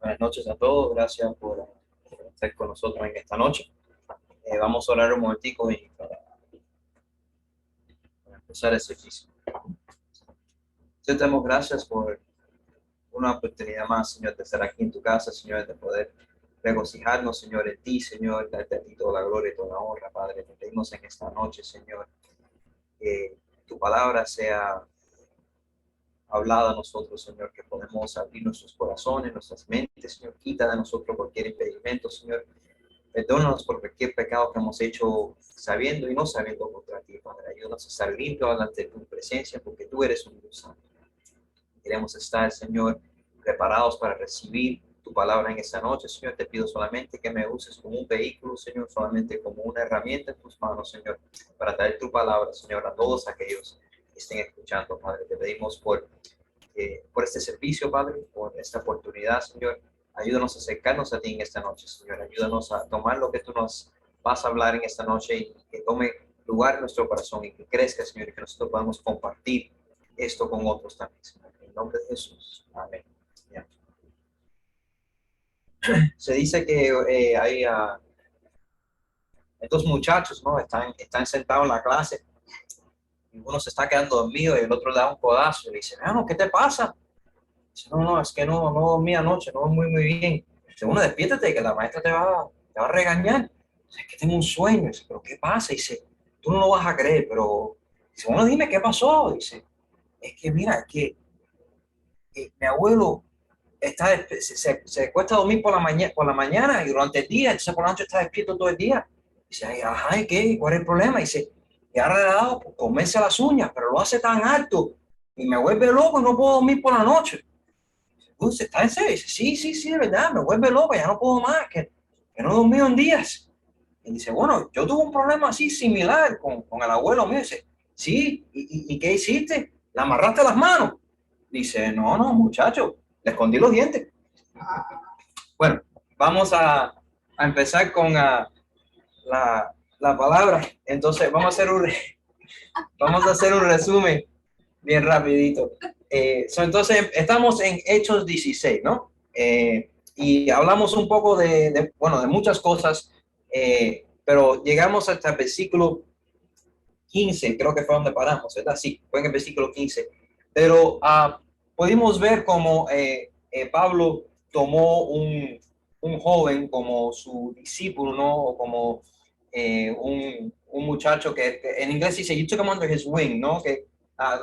Buenas noches a todos, gracias por estar con nosotros en esta noche. Vamos a orar un momentico para empezar el servicio. Te damos gracias por una oportunidad más, Señor, de estar aquí en tu casa, Señor, de poder regocijarnos, Señor, en ti, Señor, darte a ti toda la gloria y toda la honra, Padre. Te pedimos en esta noche, Señor, que tu palabra sea hablada a nosotros, Señor, que podemos abrir nuestros corazones, nuestras mentes, Señor, quita de nosotros cualquier impedimento, Señor. Perdónanos por cualquier pecado que hemos hecho sabiendo y no sabiendo contra ti, Padre. Ayúdanos a estar limpios delante de tu presencia, porque tú eres un Dios santo. Queremos estar, Señor, preparados para recibir tu palabra en esta noche, Señor. Te pido solamente que me uses como un vehículo, Señor, solamente como una herramienta en tus manos, Señor, para traer tu palabra, Señor, a todos aquellos que estén escuchando, Padre. Te pedimos por este servicio, Padre, por esta oportunidad, Señor. Ayúdanos a acercarnos a ti en esta noche, Señor. Ayúdanos a tomar lo que tú nos vas a hablar en esta noche y que tome lugar en nuestro corazón y que crezca, Señor, y que nosotros podamos compartir esto con otros también, Señor. En el nombre de Jesús. Amén. Bien. Se dice que hay estos muchachos, ¿no? Están sentados en la clase y uno se está quedando dormido y el otro le da un codazo y le dice, no, ¿qué te pasa? Dice, no, es que no dormí anoche, no muy bien. Dice, bueno, despiértate que la maestra te va a regañar. Dice, es que tengo un sueño. Dice, pero ¿qué pasa? Dice, tú no lo vas a creer, pero... Dice, bueno, dime qué pasó. Dice, es que mira, es que mi abuelo se cuesta a dormir por la mañana y durante el día, entonces por la noche está despierto todo el día. Dice, ay, ajá, ¿y qué? ¿Cuál es el problema? Dice, y ahora le ha dado por comerse las uñas, pero lo hace tan alto y me vuelve loco y no puedo dormir por la noche. Dice, ¿está en serio? Dice, sí, de verdad, me vuelve loco, ya no puedo más, que no he dormido en días. Y dice, bueno, yo tuve un problema así similar con el abuelo mío. Dice, sí, ¿y qué hiciste? ¿Le amarraste las manos? Dice, no, muchacho, le escondí los dientes. Bueno, vamos a empezar con la palabra. Entonces, vamos a hacer un resumen bien rapidito. Entonces, estamos en Hechos 16, ¿no? Y hablamos un poco de muchas cosas, pero llegamos hasta el versículo 15, creo que fue donde paramos, ¿verdad? Sí, fue en el versículo 15. Pero pudimos ver cómo Pablo tomó un joven como su discípulo, ¿no? O como un muchacho que en inglés dice, you took him under his wing, ¿no? Que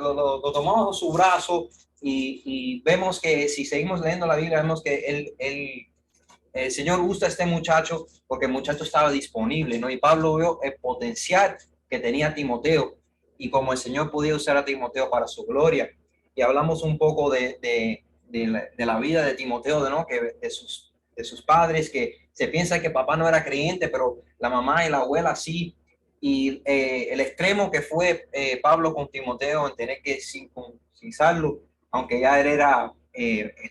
lo tomó bajo su brazo y vemos que si seguimos leyendo la Biblia, vemos que el Señor gusta a este muchacho porque el muchacho estaba disponible, ¿no? Y Pablo vio el potencial que tenía Timoteo y como el Señor podía usar a Timoteo para su gloria. Y hablamos un poco de la vida de Timoteo, ¿no? Que de sus padres, que se piensa que papá no era creyente, pero la mamá y la abuela sí. Y el extremo que fue Pablo con Timoteo en tener que circuncisarlo, aunque ya él era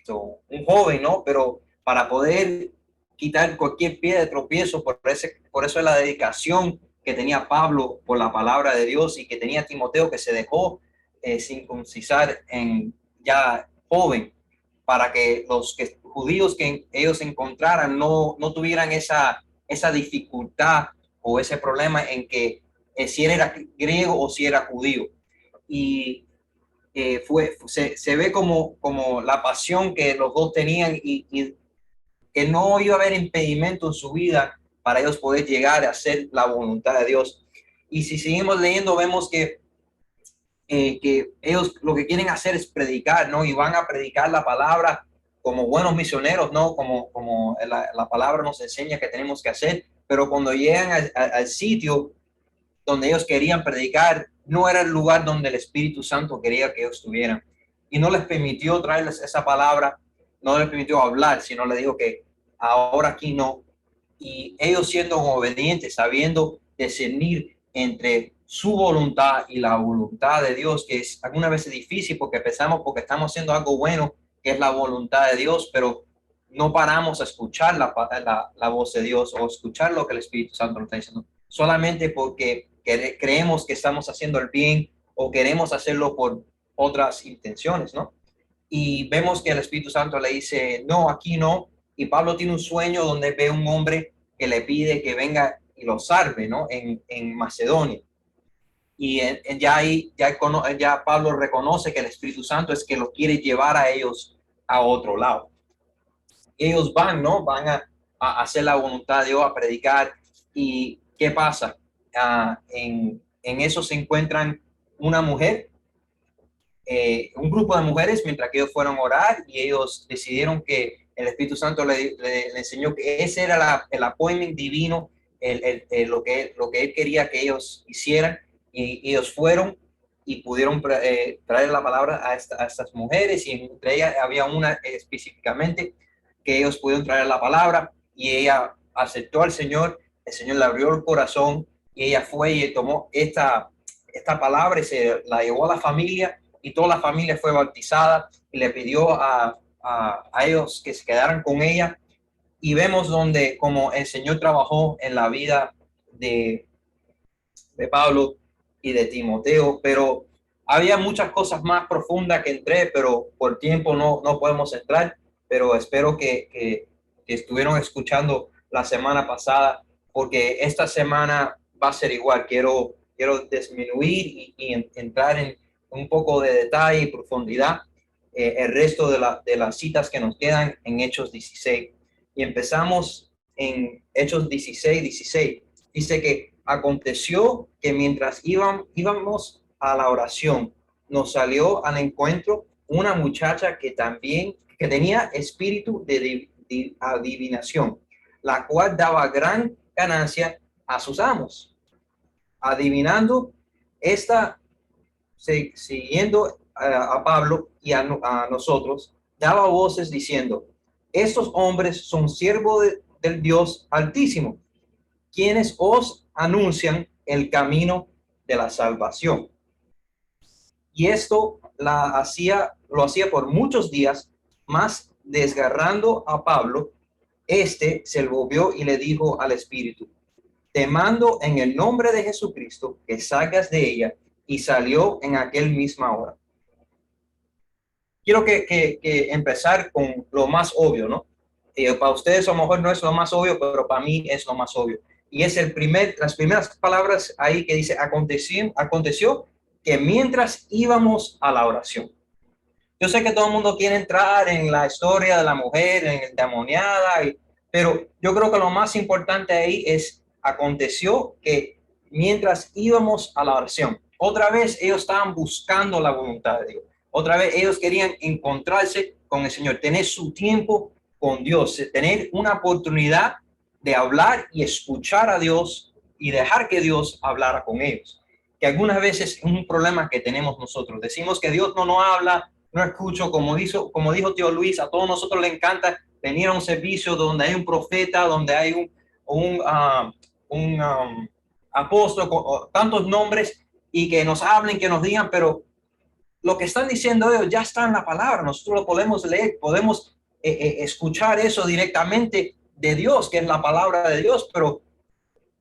un joven, ¿no? Pero para poder quitar cualquier pie de tropiezo, por eso es la dedicación que tenía Pablo por la palabra de Dios y que tenía Timoteo que se dejó circuncisar en ya joven para que judíos que ellos encontraran no tuvieran esa dificultad o ese problema en que si él era griego o si era judío. Y se ve como la pasión que los dos tenían y que no iba a haber impedimento en su vida para ellos poder llegar a hacer la voluntad de Dios. Y si seguimos leyendo, vemos que ellos lo que quieren hacer es predicar, ¿no? Y van a predicar la palabra como buenos misioneros, ¿no? Como la palabra nos enseña que tenemos que hacer, pero cuando llegan al sitio donde ellos querían predicar, no era el lugar donde el Espíritu Santo quería que ellos estuvieran. Y no les permitió traerles esa palabra, no les permitió hablar, sino le dijo que ahora aquí no. Y ellos siendo obedientes, sabiendo discernir entre su voluntad y la voluntad de Dios, que es algunas veces difícil porque pensamos porque estamos haciendo algo bueno, que es la voluntad de Dios, pero no paramos a escuchar la voz de Dios o escuchar lo que el Espíritu Santo nos está diciendo, solamente porque creemos que estamos haciendo el bien o queremos hacerlo por otras intenciones, ¿no? Y vemos que el Espíritu Santo le dice, no, aquí no, y Pablo tiene un sueño donde ve un hombre que le pide que venga y lo salve, ¿no? En Macedonia. Y ya ahí, ya Pablo reconoce que el Espíritu Santo es que los quiere llevar a ellos a otro lado. Ellos van, ¿no? Van a hacer la voluntad de Dios, a predicar. ¿Y qué pasa? En eso se encuentran una mujer, un grupo de mujeres, mientras que ellos fueron a orar, y ellos decidieron que el Espíritu Santo le enseñó que ese era el appointment divino, lo que él quería que ellos hicieran, y ellos fueron y pudieron traer la palabra a estas mujeres, y entre ellas había una específicamente que ellos pudieron traer la palabra, y ella aceptó al Señor. El Señor le abrió el corazón, y ella fue y tomó esta palabra y se la llevó a la familia, y toda la familia fue bautizada, y le pidió a ellos que se quedaran con ella. Y vemos donde como el Señor trabajó en la vida de, de Pablo y de Timoteo, pero había muchas cosas más profundas que entré, pero por tiempo no podemos entrar, pero espero que estuvieron escuchando la semana pasada, porque esta semana va a ser igual. Quiero disminuir y entrar en un poco de detalle y profundidad el resto de las citas que nos quedan en Hechos 16. Y empezamos en Hechos 16. Dice que aconteció que mientras íbamos a la oración, nos salió al encuentro una muchacha que tenía espíritu de adivinación, la cual daba gran ganancia a sus amos. Adivinando, esta, siguiendo a Pablo y a nosotros, daba voces diciendo: estos hombres son siervos del Dios Altísimo, quienes os anuncian el camino de la salvación. Y esto lo hacía por muchos días, más desgarrando a Pablo, se volvió y le dijo al Espíritu: te mando en el nombre de Jesucristo que salgas de ella. Y salió en aquel misma hora. Quiero que empezar con lo más obvio, ¿no? Para ustedes a lo mejor no es lo más obvio, pero para mí es lo más obvio. Y es las primeras palabras ahí que dice: aconteció que mientras íbamos a la oración. Yo sé que todo el mundo quiere entrar en la historia de la mujer endemoniada, pero yo creo que lo más importante ahí es: aconteció que mientras íbamos a la oración. Otra vez ellos estaban buscando la voluntad de Dios. Otra vez ellos querían encontrarse con el Señor, tener su tiempo con Dios, tener una oportunidad de hablar y escuchar a Dios y dejar que Dios hablara con ellos. Que algunas veces es un problema que tenemos nosotros. Decimos que Dios no nos habla, no escucho, como dijo tío Luis. A todos nosotros le encanta venir a un servicio donde hay un profeta, donde hay un apóstol, con tantos nombres, y que nos hablen, que nos digan, pero lo que están diciendo ellos ya está en la palabra. Nosotros lo podemos leer, podemos escuchar eso directamente de Dios, que es la palabra de Dios, pero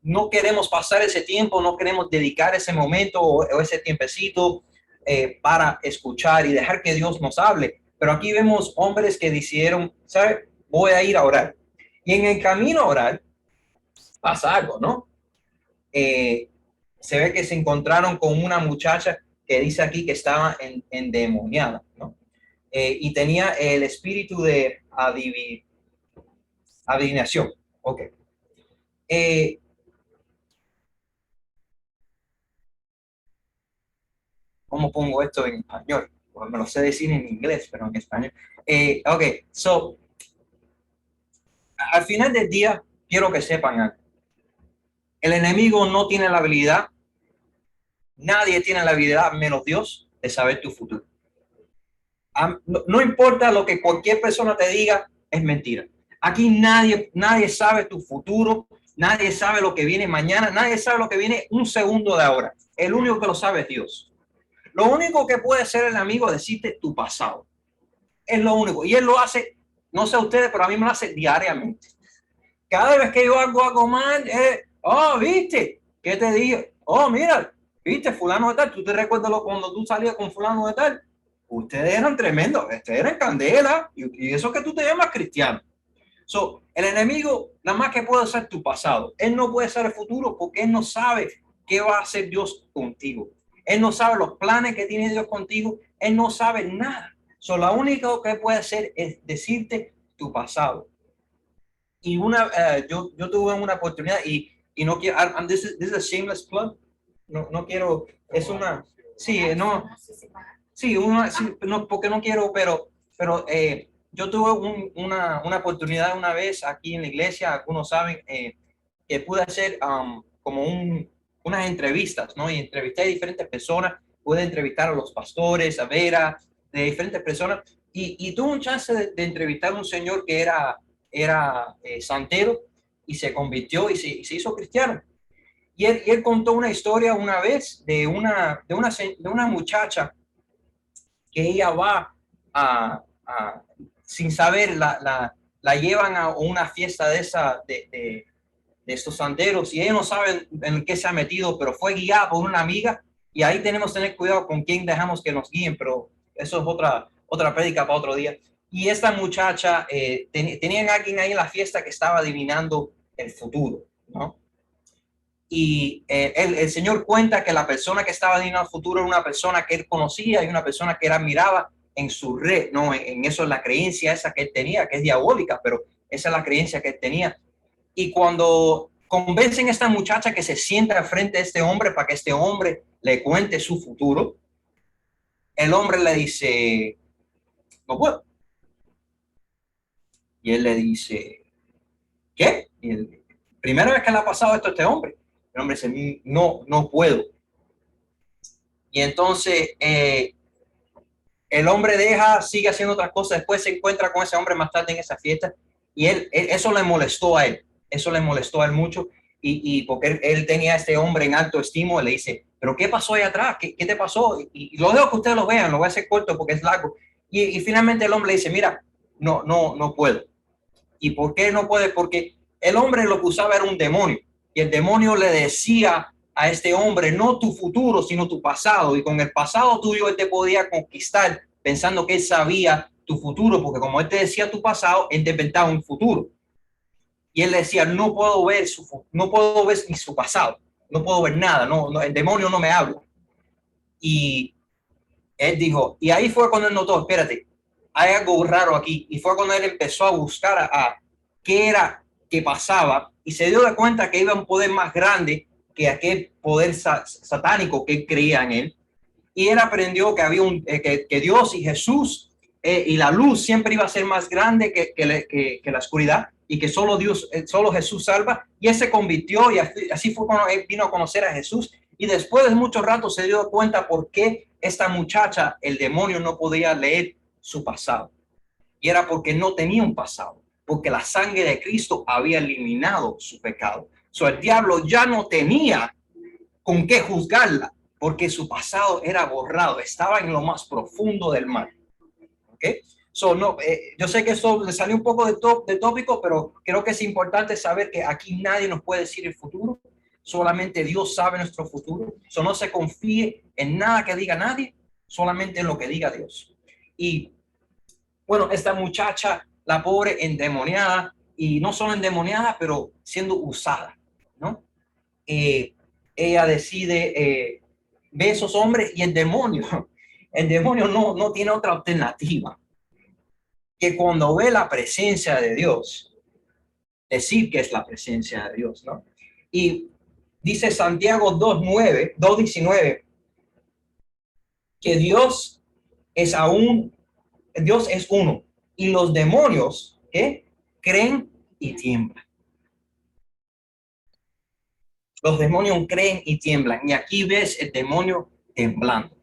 no queremos pasar ese tiempo, no queremos dedicar ese momento o ese tiempecito para escuchar y dejar que Dios nos hable. Pero aquí vemos hombres que decidieron: ¿sabe? Voy a ir a orar. Y en el camino a orar pasa algo, ¿no? Se ve que se encontraron con una muchacha que dice aquí que estaba endemoniada, ¿no? Y tenía el espíritu de adivinación. Ok. ¿Cómo pongo esto en español? Pues me lo sé decir en inglés, pero en español. Ok, so, al final del día, quiero que sepan algo. El enemigo no tiene la habilidad, nadie tiene la habilidad, menos Dios, de saber tu futuro. No importa lo que cualquier persona te diga, es mentira. Aquí nadie sabe tu futuro, nadie sabe lo que viene mañana, nadie sabe lo que viene un segundo de ahora. El único que lo sabe es Dios. Lo único que puede ser el amigo es decirte tu pasado. Es lo único. Y él lo hace, no sé ustedes, pero a mí me lo hace diariamente. Cada vez que yo hago algo mal, ¿viste? ¿Qué te dije? Oh, mira, ¿viste? Fulano de tal. ¿Tú te recuerdas cuando tú salías con fulano de tal? Ustedes eran tremendos, ustedes eran candela, y eso que tú te llamas cristiano. So, el enemigo nada más que puede ser tu pasado. Él no puede ser el futuro porque él no sabe qué va a hacer Dios contigo. Él no sabe los planes que tiene Dios contigo. Él no sabe nada. So, lo único que puede hacer es decirte tu pasado. Y yo tuve una oportunidad y no quiero, this is a shameless plug. No quiero, es una, sí, no, sí, sí, no, porque no quiero, pero yo tuve una oportunidad una vez aquí en la iglesia, algunos saben, que pude hacer como unas entrevistas, ¿no? Y entrevisté a diferentes personas, pude entrevistar a los pastores, a Vera, de diferentes personas, y tuve un chance de entrevistar a un señor que era santero y se convirtió y se hizo cristiano. Y él contó una historia una vez de una muchacha que ella va sin saber, la llevan a una fiesta de esa, de estos santeros y ellos no saben en qué se ha metido, pero fue guiada por una amiga y ahí tenemos que tener cuidado con quién dejamos que nos guíen, pero eso es otra prédica para otro día. Y esta muchacha, tenían alguien ahí en la fiesta que estaba adivinando el futuro, ¿no? Y el Señor cuenta que la persona que estaba adivinando el futuro era una persona que él conocía y una persona que él admiraba en su red, ¿no? En eso es la creencia esa que él tenía, que es diabólica, pero esa es la creencia que él tenía. Y cuando convencen a esta muchacha que se sienta frente a este hombre para que este hombre le cuente su futuro, el hombre le dice, no puedo. Y él le dice, ¿qué? Y primera vez que le ha pasado esto a este hombre. El hombre dice, no puedo. Y entonces el hombre sigue haciendo otras cosas, después se encuentra con ese hombre más tarde en esa fiesta y eso le molestó a él, eso le molestó a él mucho y porque él tenía a este hombre en alto estimo, le dice, pero ¿qué pasó ahí atrás? ¿Qué te pasó? Y lo dejo que ustedes lo vean, lo voy a hacer corto porque es largo. Y finalmente el hombre le dice, mira, no puedo. ¿Y por qué no puede? Porque el hombre lo que usaba era un demonio y el demonio le decía a este hombre, no tu futuro, sino tu pasado. Y con el pasado tuyo él te podía conquistar pensando que él sabía tu futuro, porque como él te decía tu pasado, él te inventaba un futuro. Y él le decía, no puedo ver ni su pasado, no puedo ver nada, el demonio no me habla. Y él dijo, y ahí fue cuando él notó, espérate, hay algo raro aquí. Y fue cuando él empezó a buscar a qué era que pasaba y se dio de cuenta que iba a un poder más grande que aquel poder satánico que él creía en él. Y él aprendió que había que Dios y Jesús y la luz siempre iba a ser más grande que la oscuridad y que solo Dios, solo Jesús salva. Y él se convirtió y así fue cuando él vino a conocer a Jesús. Y después de mucho rato se dio cuenta por qué esta muchacha, el demonio, no podía leer su pasado. Y era porque no tenía un pasado, porque la sangre de Cristo había eliminado su pecado. So, el diablo ya no tenía con qué juzgarla, porque su pasado era borrado, estaba en lo más profundo del mal. ¿Ok? So, no, yo sé que eso le salió un poco de tópico, pero creo que es importante saber que aquí nadie nos puede decir el futuro, solamente Dios sabe nuestro futuro. So, no se confíe en nada que diga nadie, solamente en lo que diga Dios. Y bueno, esta muchacha, la pobre, endemoniada, y no solo endemoniada, pero siendo usada, ¿no? Ella decide, ve esos hombres y el demonio no tiene otra alternativa que cuando ve la presencia de Dios, decir que es la presencia de Dios, ¿no? Y dice Santiago 2:19, que Dios es uno y los demonios que creen y tiemblan. Los demonios creen y tiemblan. Y aquí ves el demonio temblando.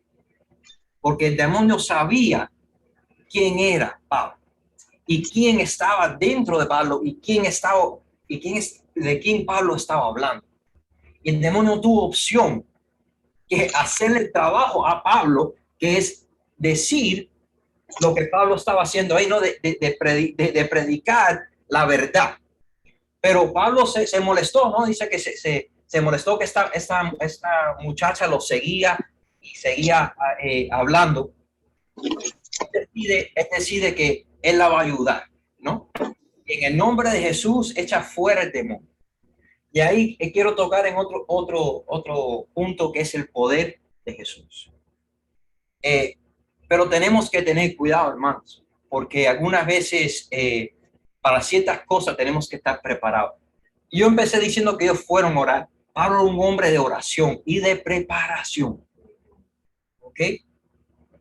Porque el demonio sabía quién era Pablo y quién estaba dentro de Pablo y de quién Pablo estaba hablando. Y el demonio tuvo opción que hacerle el trabajo a Pablo, que es decir lo que Pablo estaba haciendo ahí, ¿no? De predicar la verdad. Pero Pablo se molestó, ¿no? Dice que se molestó que esta muchacha lo seguía y seguía hablando. Él decide que él la va a ayudar, ¿no? En el nombre de Jesús, echa fuera el demonio. Y ahí quiero tocar en otro punto que es el poder de Jesús. Pero tenemos que tener cuidado, hermanos, porque algunas veces para ciertas cosas tenemos que estar preparados. Yo empecé diciendo que ellos fueron a orar. Pablo era un hombre de oración y de preparación. ¿Ok?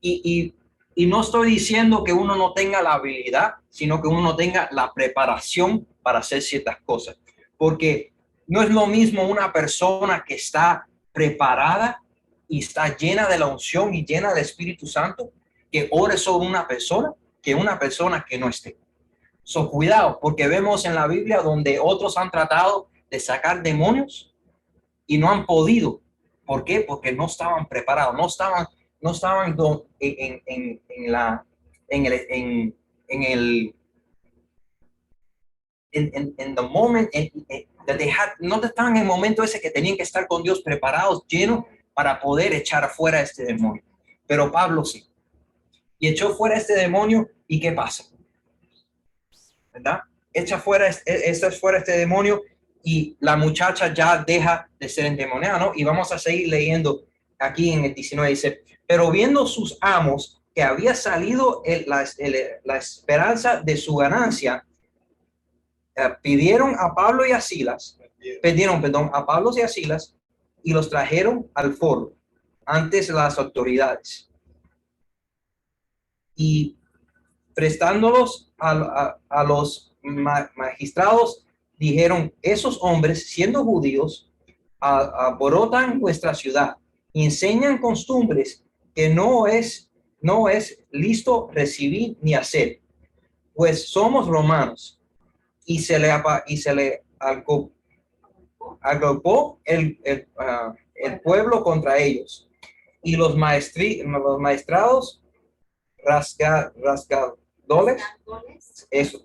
Y, y no estoy diciendo que uno no tenga la habilidad, sino que uno no tenga la preparación para hacer ciertas cosas. Porque no es lo mismo una persona que está preparada y está llena de la unción y llena del Espíritu Santo que ore sobre una persona que una persona que no esté. So, cuidado, porque vemos en la Biblia donde otros han tratado de sacar demonios y no han podido. ¿Por qué? Porque no estaban preparados, no estaban en la, en el, en el, en the moment, that they had, no estaban en el momento ese que tenían que estar con Dios preparados, llenos para poder echar fuera este demonio. Pero Pablo sí. Y echó fuera este demonio, ¿y qué pasa? ¿Verdad? Echa fuera, fuera este demonio y la muchacha ya deja de ser endemoniada, ¿no? Y vamos a seguir leyendo aquí en el 19, dice, pero viendo sus amos que había salido la esperanza de su ganancia, pidieron a Pablo y a Silas, perdón, a Pablo y a Silas y los trajeron al foro antes las autoridades. Y prestándolos a los magistrados, dijeron, esos hombres, siendo judíos, alborotan nuestra ciudad y enseñan costumbres que no es listo recibir ni hacer, pues somos romanos. Y se le agrupó el pueblo contra ellos. Y los maestrados rasgadores, eso,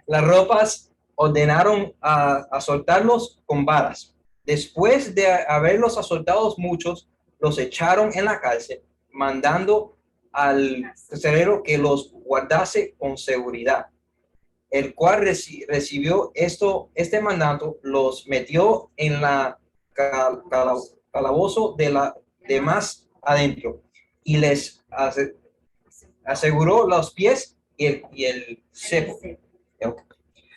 las ropas, ordenaron a soltarlos con varas. Después de haberlos asoltado muchos, los echaron en la cárcel, mandando al tesorero que los guardase con seguridad, el cual recibió este mandato, los metió en la calabozo de más adentro y les aseguró los pies y el cepo. Okay.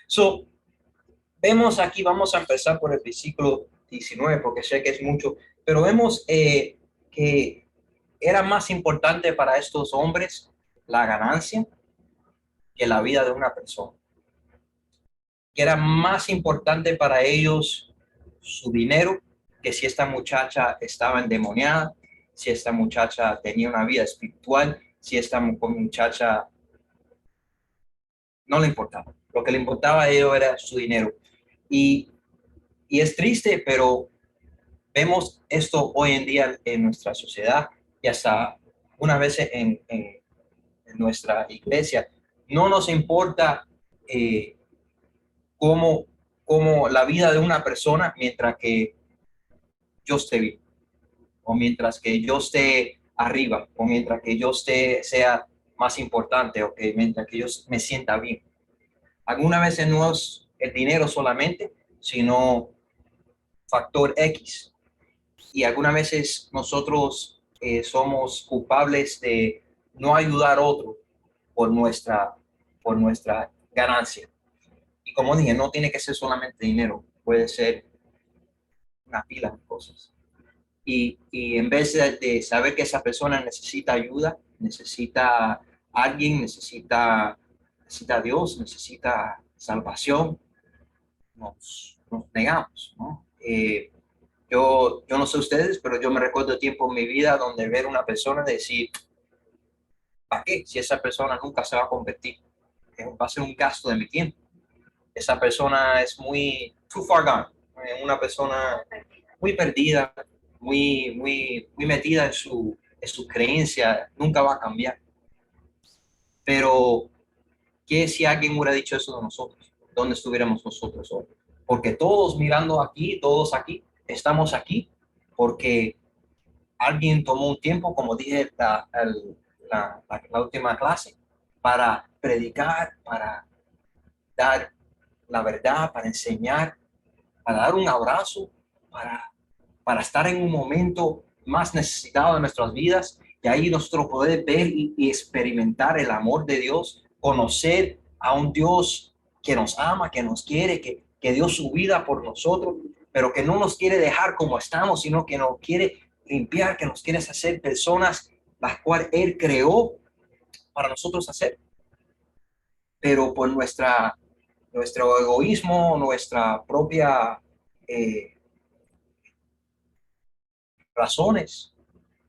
So, vemos aquí, vamos a empezar por el versículo 19, porque sé que es mucho, pero vemos que era más importante para estos hombres la ganancia que la vida de una persona. Que era más importante para ellos su dinero que si esta muchacha estaba endemoniada, si esta muchacha tenía una vida espiritual, si esta muchacha no le importaba. Lo que le importaba a ellos era su dinero. Y, y es triste, pero vemos esto hoy en día en nuestra sociedad y hasta una vez en nuestra iglesia. No nos importa cómo, cómo la vida de una persona mientras que yo esté bien, o mientras que yo esté arriba, o mientras que yo sea más importante, o que mientras que yo me sienta bien. Algunas veces no es el dinero solamente, sino factor X. Y algunas veces nosotros somos culpables de no ayudar a otro por por nuestra ganancia. Y como dije, no tiene que ser solamente dinero, puede ser una pila de cosas. Y en vez de saber que esa persona necesita ayuda, necesita a alguien, necesita a Dios, necesita salvación, nos negamos, ¿no? Yo no sé ustedes, pero yo me recuerdo tiempo en mi vida donde ver una persona decir, ¿para qué? Si esa persona nunca se va a convertir, va a ser un gasto de mi tiempo. Esa persona es muy too far gone, una persona muy perdida, muy metida en su creencia, nunca va a cambiar. Pero, ¿qué si alguien hubiera dicho eso de nosotros? ¿Dónde estuviéramos nosotros hoy? Porque todos mirando aquí, todos aquí, estamos aquí porque alguien tomó un tiempo, como dije la última clase, para predicar, para dar la verdad, para enseñar, para dar un abrazo, para estar en un momento más necesitado de nuestras vidas y ahí nosotros poder ver y experimentar el amor de Dios, conocer a un Dios que nos ama, que nos quiere, que dio su vida por nosotros, pero que no nos quiere dejar como estamos, sino que nos quiere limpiar, que nos quiere hacer personas las cuales Él creó para nosotros hacer. Pero por nuestro egoísmo, nuestra propia razones,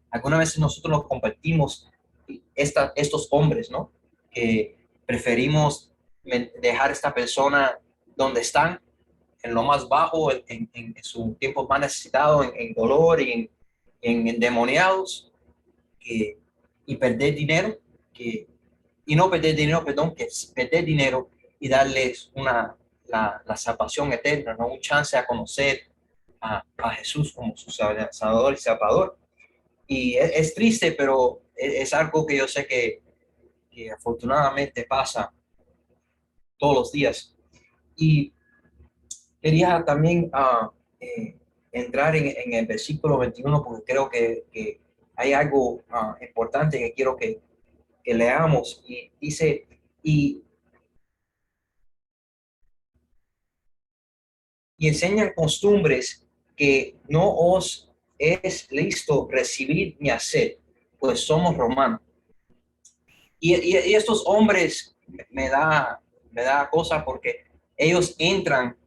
algunas veces nosotros nos compartimos estos hombres, ¿no? Que preferimos dejar a esta persona donde están, en lo más bajo, en su tiempo más necesitado, en dolor y en endemoniados, y perder dinero, y no perder dinero, perdón, que perder dinero y darles la salvación eterna, ¿no? Un chance a conocer a Jesús como su Salvador y Salvador. Y es triste, pero es algo que yo sé que afortunadamente pasa todos los días. Y quería también entrar en el versículo 21 porque creo que hay algo importante que quiero que leamos. Y dice, y, y enseñan costumbres que no os es listo recibir ni hacer, pues somos romanos. Y estos hombres me da cosa porque ellos entran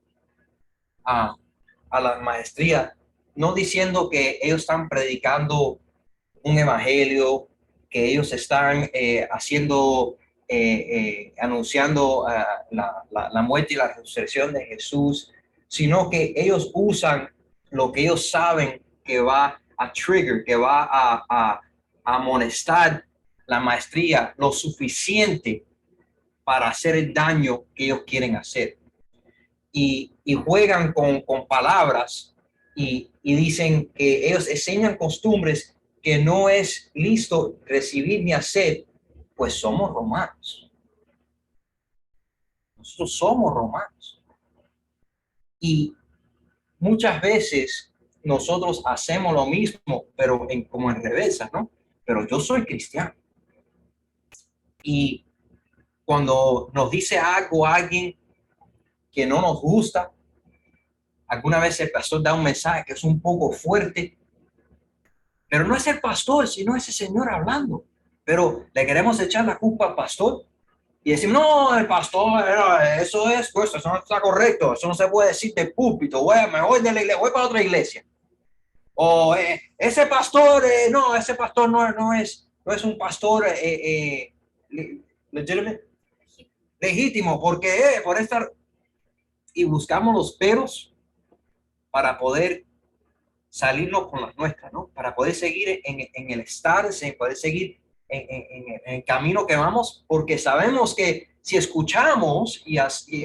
a, a la maestría no diciendo que ellos están predicando un evangelio, que ellos están anunciando la muerte y la resurrección de Jesús, sino que ellos usan lo que ellos saben que va a trigger, que va a amonestar la maestría lo suficiente para hacer el daño que ellos quieren hacer. Y juegan con palabras y dicen que ellos enseñan costumbres que no es listo recibir ni hacer, pues somos romanos. Nosotros somos romanos. Y muchas veces nosotros hacemos lo mismo, pero como en reversa, ¿no? Pero yo soy cristiano. Y cuando nos dice algo alguien que no nos gusta, alguna vez el pastor da un mensaje que es un poco fuerte, pero no es el pastor, sino ese señor hablando. Pero le queremos echar la culpa al pastor y decimos, no, el pastor, eso es, pues, eso no está correcto, eso no se puede decir de púlpito, me voy de la iglesia, voy para otra iglesia. O ese pastor, no, ese pastor no es un pastor legítimo, porque por estar, y buscamos los peros para poder salirnos con las nuestras, ¿no? Para poder seguir en el estarse, poder seguir en el camino que vamos, porque sabemos que si escuchamos y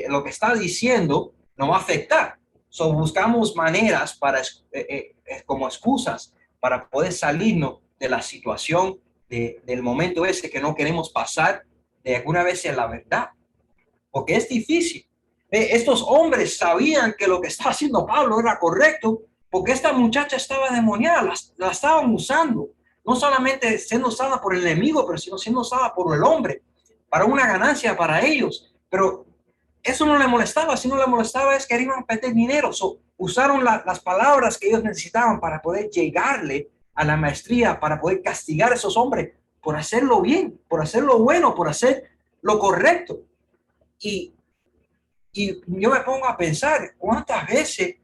lo que está diciendo nos va a afectar. So, buscamos maneras como excusas para poder salirnos de la situación, del momento ese que no queremos pasar de alguna vez en la verdad, porque es difícil. Estos hombres sabían que lo que estaba haciendo Pablo era correcto, porque esta muchacha estaba demoniada, la estaban usando, no solamente siendo usada por el enemigo, pero sino siendo usada por el hombre, para una ganancia para ellos. Pero eso no le molestaba, si no le molestaba es que iban a perder dinero. Usaron las palabras que ellos necesitaban para poder llegarle a la maestría, para poder castigar a esos hombres por hacerlo bien, por hacerlo bueno, por hacer lo correcto. Y, y yo me pongo a pensar, ¿cuántas veces,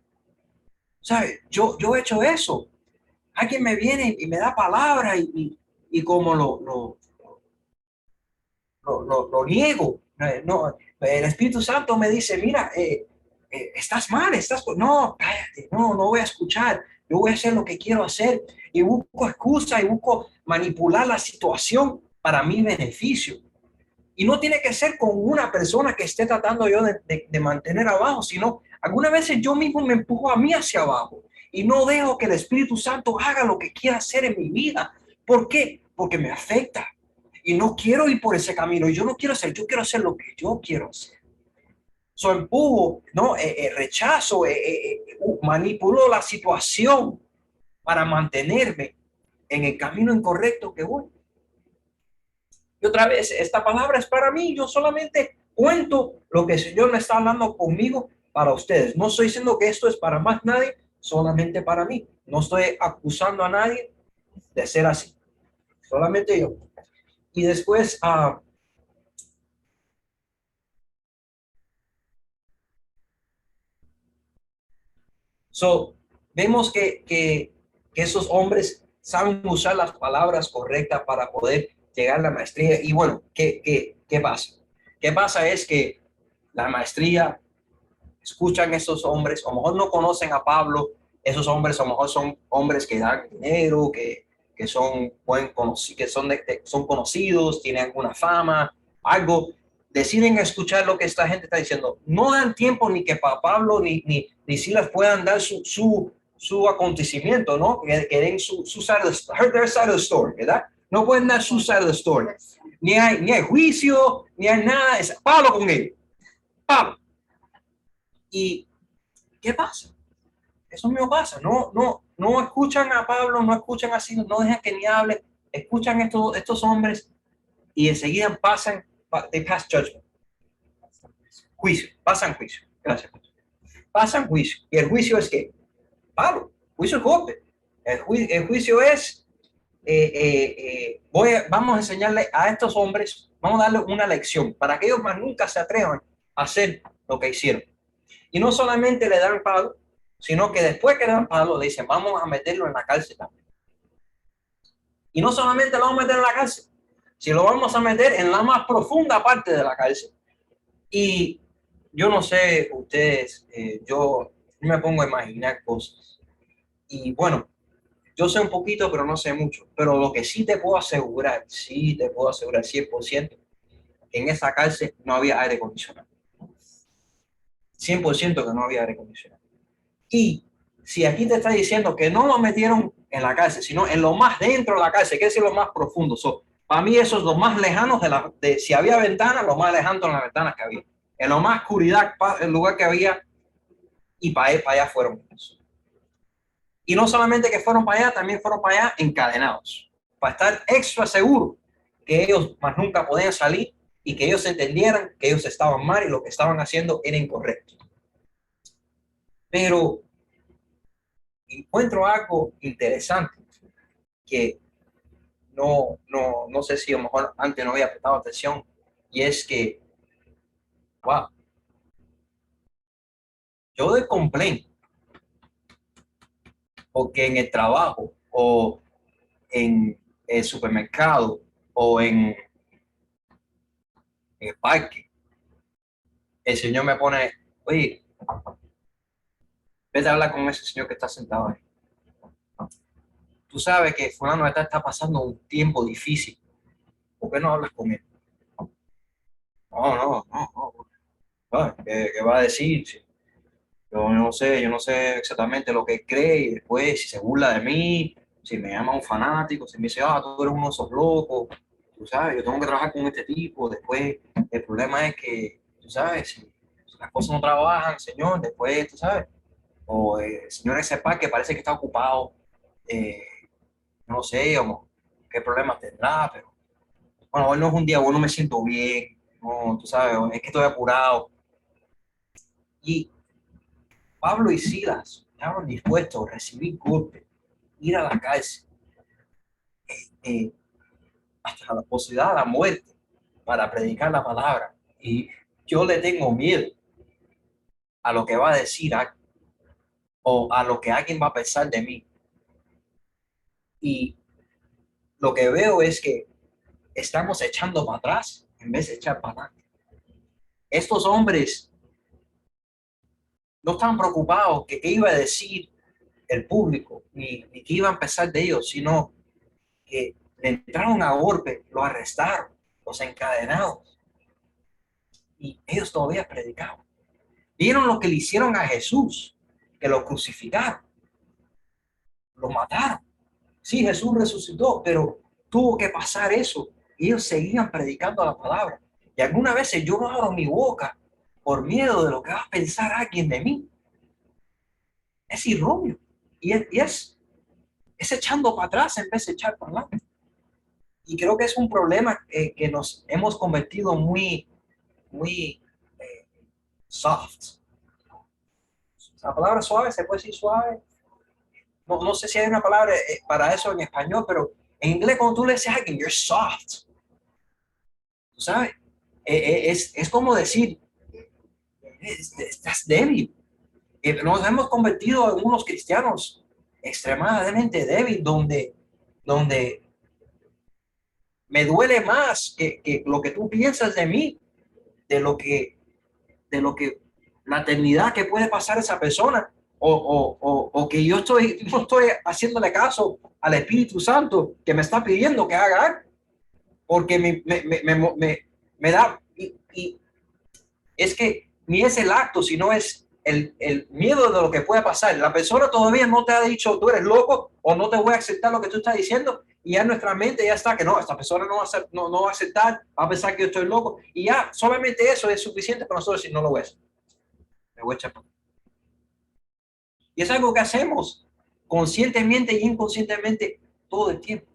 sabes? Yo he hecho eso. Alguien me viene y me da palabra y como lo niego. No, el Espíritu Santo me dice, mira, estás mal, no, cállate, no voy a escuchar, yo voy a hacer lo que quiero hacer y busco excusa y busco manipular la situación para mi beneficio. Y no tiene que ser con una persona que esté tratando yo de mantener abajo, sino algunas veces yo mismo me empujo a mí hacia abajo y no dejo que el Espíritu Santo haga lo que quiera hacer en mi vida. ¿Por qué? Porque me afecta y no quiero ir por ese camino. Yo no quiero hacer, yo quiero hacer lo que yo quiero hacer. So empujo, no, rechazo, manipulo la situación para mantenerme en el camino incorrecto que voy. Y otra vez, esta palabra es para mí. Yo solamente cuento lo que el Señor me está hablando conmigo para ustedes. No estoy diciendo que esto es para más nadie, solamente para mí. No estoy acusando a nadie de ser así. Solamente yo. Y después, vemos que esos hombres saben usar las palabras correctas para poder llegar a la maestría. Y bueno, ¿qué pasa? ¿Qué pasa? Es que la maestría, escuchan a esos hombres, a lo mejor no conocen a Pablo, esos hombres a lo mejor son hombres que dan dinero, que son, pueden conocer, que son, son conocidos, tienen alguna fama, algo, deciden escuchar lo que esta gente está diciendo. No dan tiempo ni que para Pablo ni Silas puedan dar su acontecimiento, ¿no? Que den su side their side of the story, ¿verdad? No pueden dar su side of the story. Ni hay juicio, ni hay nada. Es Pablo con él. Pablo. ¿Y qué pasa? Eso mismo pasa. No escuchan a Pablo, no escuchan así, no dejan que ni hable. Escuchan estos hombres y enseguida they pass judgment. Juicio, pasan juicio. Gracias. Pasan juicio. Y el juicio es que, Pablo, juicio es golpe. El juicio es, vamos a enseñarle a estos hombres, vamos a darle una lección para que ellos más nunca se atrevan a hacer lo que hicieron. Y no solamente le dan Pablo, sino que después que le dan Pablo, le dicen, vamos a meterlo en la cárcel también. Y no solamente lo vamos a meter en la cárcel, sino lo vamos a meter en la más profunda parte de la cárcel. Y yo no sé, ustedes, yo me pongo a imaginar cosas. Y bueno, yo sé un poquito, pero no sé mucho. Pero lo que sí te puedo asegurar, 100%, que en esa cárcel no había aire acondicionado. 100% que no había aire acondicionado. Y si aquí te está diciendo que no lo metieron en la cárcel, sino en lo más dentro de la cárcel, que es lo más profundo. Para mí eso es lo más lejano de si había ventanas, lo más lejano de las ventanas que había. En lo más oscuridad, el lugar que había, y para allá fueron. Y no solamente que fueron para allá, también fueron para allá encadenados, para estar extra seguros que ellos más nunca podían salir y que ellos entendieran que ellos estaban mal y lo que estaban haciendo era incorrecto. Pero encuentro algo interesante que no sé si a lo mejor antes no había prestado atención, y es que, wow, yo de complain porque en el trabajo o en el supermercado o en el parque, el señor me pone, oye, vete a hablar con ese señor que está sentado ahí. Tú sabes que fulano está pasando un tiempo difícil. ¿Por qué no hablas con él? No. ¿Qué va a decir? Yo no sé exactamente lo que cree y después si se burla de mí, si me llama un fanático, si me dice, tú eres uno de esos locos, tú sabes, yo tengo que trabajar con este tipo, después el problema es que, tú sabes, si las cosas no trabajan, señor, después, tú sabes, o el señor ese que parece que está ocupado, eh, no sé, o qué problemas tendrá, pero bueno, hoy no es un día, hoy no me siento bien, no, tú sabes, es que estoy apurado. Y Pablo y Silas estaban dispuestos a recibir golpes, ir a la cárcel, eh, hasta la posibilidad de la muerte para predicar la palabra. Y yo le tengo miedo a lo que va a decir o a lo que alguien va a pensar de mí. Y lo que veo es que estamos echando para atrás en vez de echar para adelante. Estos hombres no estaban preocupados que qué iba a decir el público, ni qué iba a pensar de ellos, sino que le entraron a golpe, lo arrestaron, los encadenaron y ellos todavía predicaban. Vieron lo que le hicieron a Jesús, que lo crucificaron, lo mataron. Sí, Jesús resucitó, pero tuvo que pasar eso. Y ellos seguían predicando la palabra. Y algunas veces yo no abro mi boca por miedo de lo que va a pensar alguien de mí. Es erróneo. Es echando para atrás en vez de echar para adelante. Y creo que es un problema que nos hemos convertido muy soft. La palabra suave, ¿se puede decir suave? No sé si hay una palabra para eso en español, pero en inglés cuando tú le dices a alguien, you're soft, ¿tú sabes? Es como decir, estás débil. Nos hemos convertido en unos cristianos extremadamente débiles, donde me duele más que lo que tú piensas de mí, de lo que, de lo que la eternidad que puede pasar esa persona, o que yo no estoy haciéndole caso al Espíritu Santo que me está pidiendo que haga algo, porque me da, y es que ni es el acto, sino es el miedo de lo que pueda pasar. La persona todavía no te ha dicho, tú eres loco, o no te voy a aceptar lo que tú estás diciendo, y ya en nuestra mente ya está que no, esta persona no va a aceptar, va a pensar que yo estoy loco, y ya solamente eso es suficiente para nosotros decir, no lo voy a hacer. Me voy a echar. Y es algo que hacemos conscientemente y inconscientemente todo el tiempo.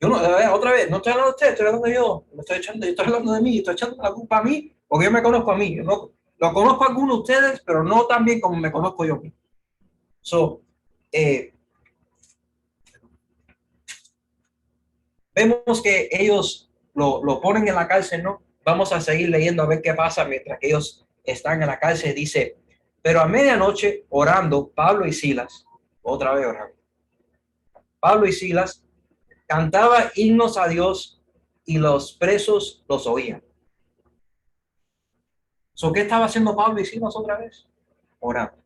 Yo no, otra vez, no estoy hablando de usted, estoy hablando de yo, yo estoy hablando de mí, estoy echando la culpa a mí, porque yo me conozco a mí. Yo no, lo conozco a algunos de ustedes, pero no tan bien como me conozco yo mismo. So, vemos que ellos lo ponen en la cárcel, ¿no? Vamos a seguir leyendo a ver qué pasa mientras que ellos están en la cárcel. Dice, pero a medianoche orando, Pablo y Silas, otra vez orando, Pablo y Silas cantaba himnos a Dios y los presos los oían. ¿So qué estaba haciendo Pablo y Silas otra vez? Orando.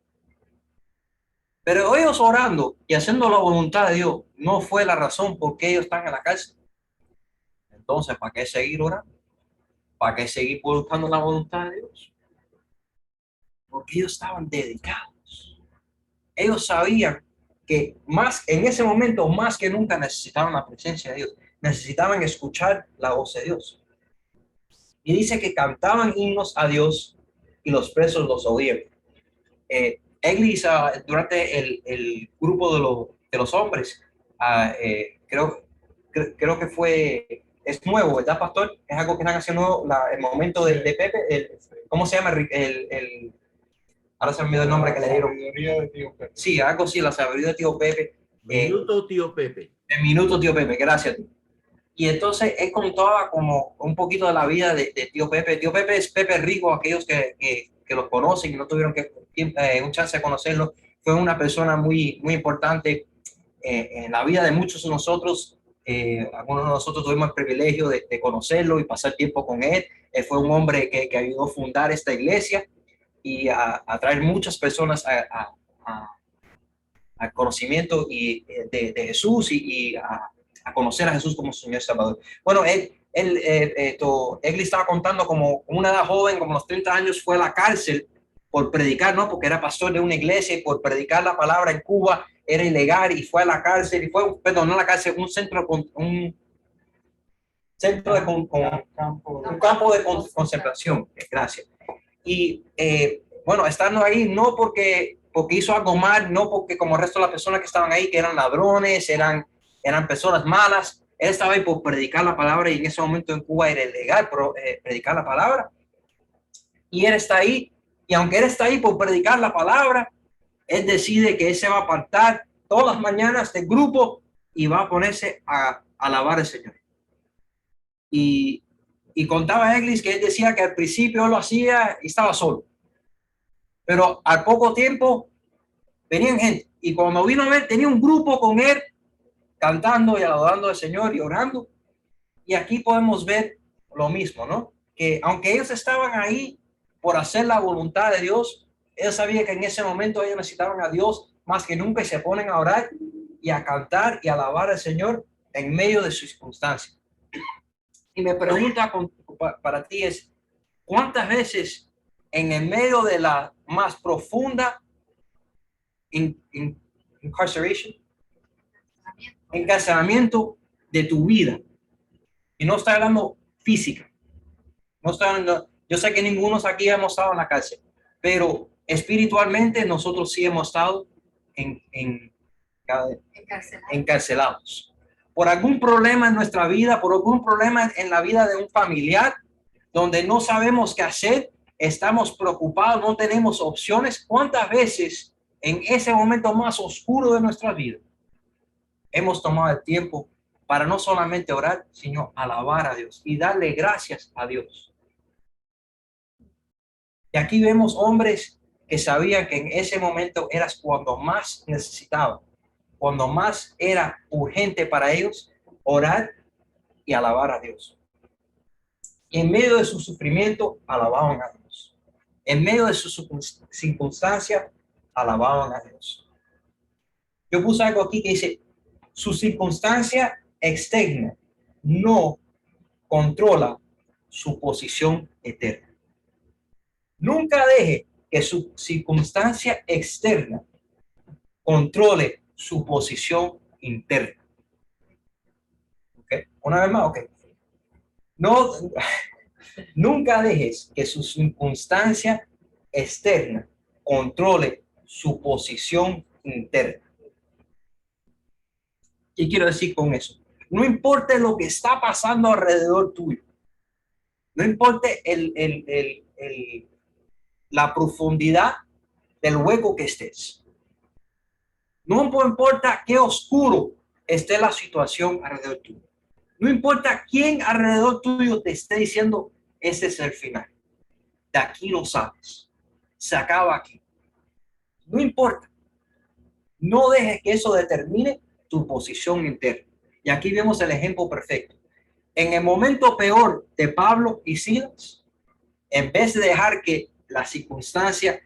Pero ellos orando y haciendo la voluntad de Dios no fue la razón por qué ellos están en la cárcel. Entonces, ¿para qué seguir orando? ¿Para qué seguir buscando la voluntad de Dios? Porque ellos estaban dedicados. Ellos sabían que más en ese momento, más que nunca necesitaban la presencia de Dios. Necesitaban escuchar la voz de Dios. Y dice que cantaban himnos a Dios y los presos los oían. Eglis, durante el grupo de los hombres, creo que es nuevo, ¿verdad, pastor? Es algo que están haciendo el momento de Pepe, ¿cómo se llama? Ahora se me olvidó el nombre que le dieron. La sabiduría de tío Pepe. Sí, algo así, la sabiduría de tío Pepe. Minuto tío Pepe. El minuto tío Pepe, gracias. Y entonces él contaba como un poquito de la vida de tío Pepe. Tío Pepe es Pepe Rico, aquellos que los conocen y no tuvieron un chance de conocerlo. Fue una persona muy importante en la vida de muchos de nosotros. Algunos de nosotros tuvimos el privilegio de conocerlo y pasar tiempo con él. Fue un hombre que ayudó a fundar esta iglesia y a traer muchas personas al conocimiento de Jesús y a conocer a Jesús como Señor Salvador. Bueno, él estaba contando como una edad joven, como los 30 años, fue a la cárcel por predicar, ¿no? Porque era pastor de una iglesia y por predicar la palabra en Cuba era ilegal y fue a la cárcel y fue, perdón, no a la cárcel, un campo de concentración. Gracias. Y bueno, estando ahí, no porque hizo algo mal, no porque como el resto de las personas que estaban ahí, que eran ladrones, eran personas malas, él estaba ahí por predicar la palabra y en ese momento en Cuba era ilegal predicar la palabra. Y él está ahí, y aunque él está ahí por predicar la palabra, él decide que él se va a apartar todas las mañanas del grupo y va a ponerse a alabar al Señor. Y contaba Eglis que él decía que al principio él lo hacía y estaba solo. Pero al poco tiempo venían gente. Y cuando vino a ver, tenía un grupo con él cantando y adorando al Señor y orando. Y aquí podemos ver lo mismo, ¿no? Que aunque ellos estaban ahí por hacer la voluntad de Dios, él sabía que en ese momento ellos necesitaban a Dios más que nunca y se ponen a orar y a cantar y a alabar al Señor en medio de sus circunstancias. Y mi pregunta para ti es, ¿cuántas veces en el medio de la más profunda encarcelamiento de tu vida, y no estoy hablando física, no estoy hablando Yo sé que ninguno aquí hemos estado en la cárcel, pero espiritualmente nosotros sí hemos estado en encarcelados. Por algún problema en nuestra vida, por algún problema en la vida de un familiar, donde no sabemos qué hacer, estamos preocupados, no tenemos opciones. ¿Cuántas veces en ese momento más oscuro de nuestra vida hemos tomado el tiempo para no solamente orar, sino alabar a Dios y darle gracias a Dios? Y aquí vemos hombres que sabían que en ese momento era cuando más necesitaban, cuando más era urgente para ellos orar y alabar a Dios. Y en medio de su sufrimiento, alababan a Dios. En medio de su circunstancia, alababan a Dios. Yo puse algo aquí que dice, su circunstancia externa no controla su posición eterna. Nunca deje que su circunstancia externa controle su posición interna. ¿Okay? Una vez más, ok. No, nunca dejes que su circunstancia externa controle su posición interna. ¿Qué quiero decir con eso? No importa lo que está pasando alrededor tuyo. No importa la profundidad del hueco que estés. No importa qué oscuro esté la situación alrededor tuyo. No importa quién alrededor tuyo te esté diciendo, ese es el final. De aquí lo sabes. Se acaba aquí. No importa. No dejes que eso determine tu posición interna. Y aquí vemos el ejemplo perfecto. En el momento peor de Pablo y Silas, en vez de dejar que la circunstancia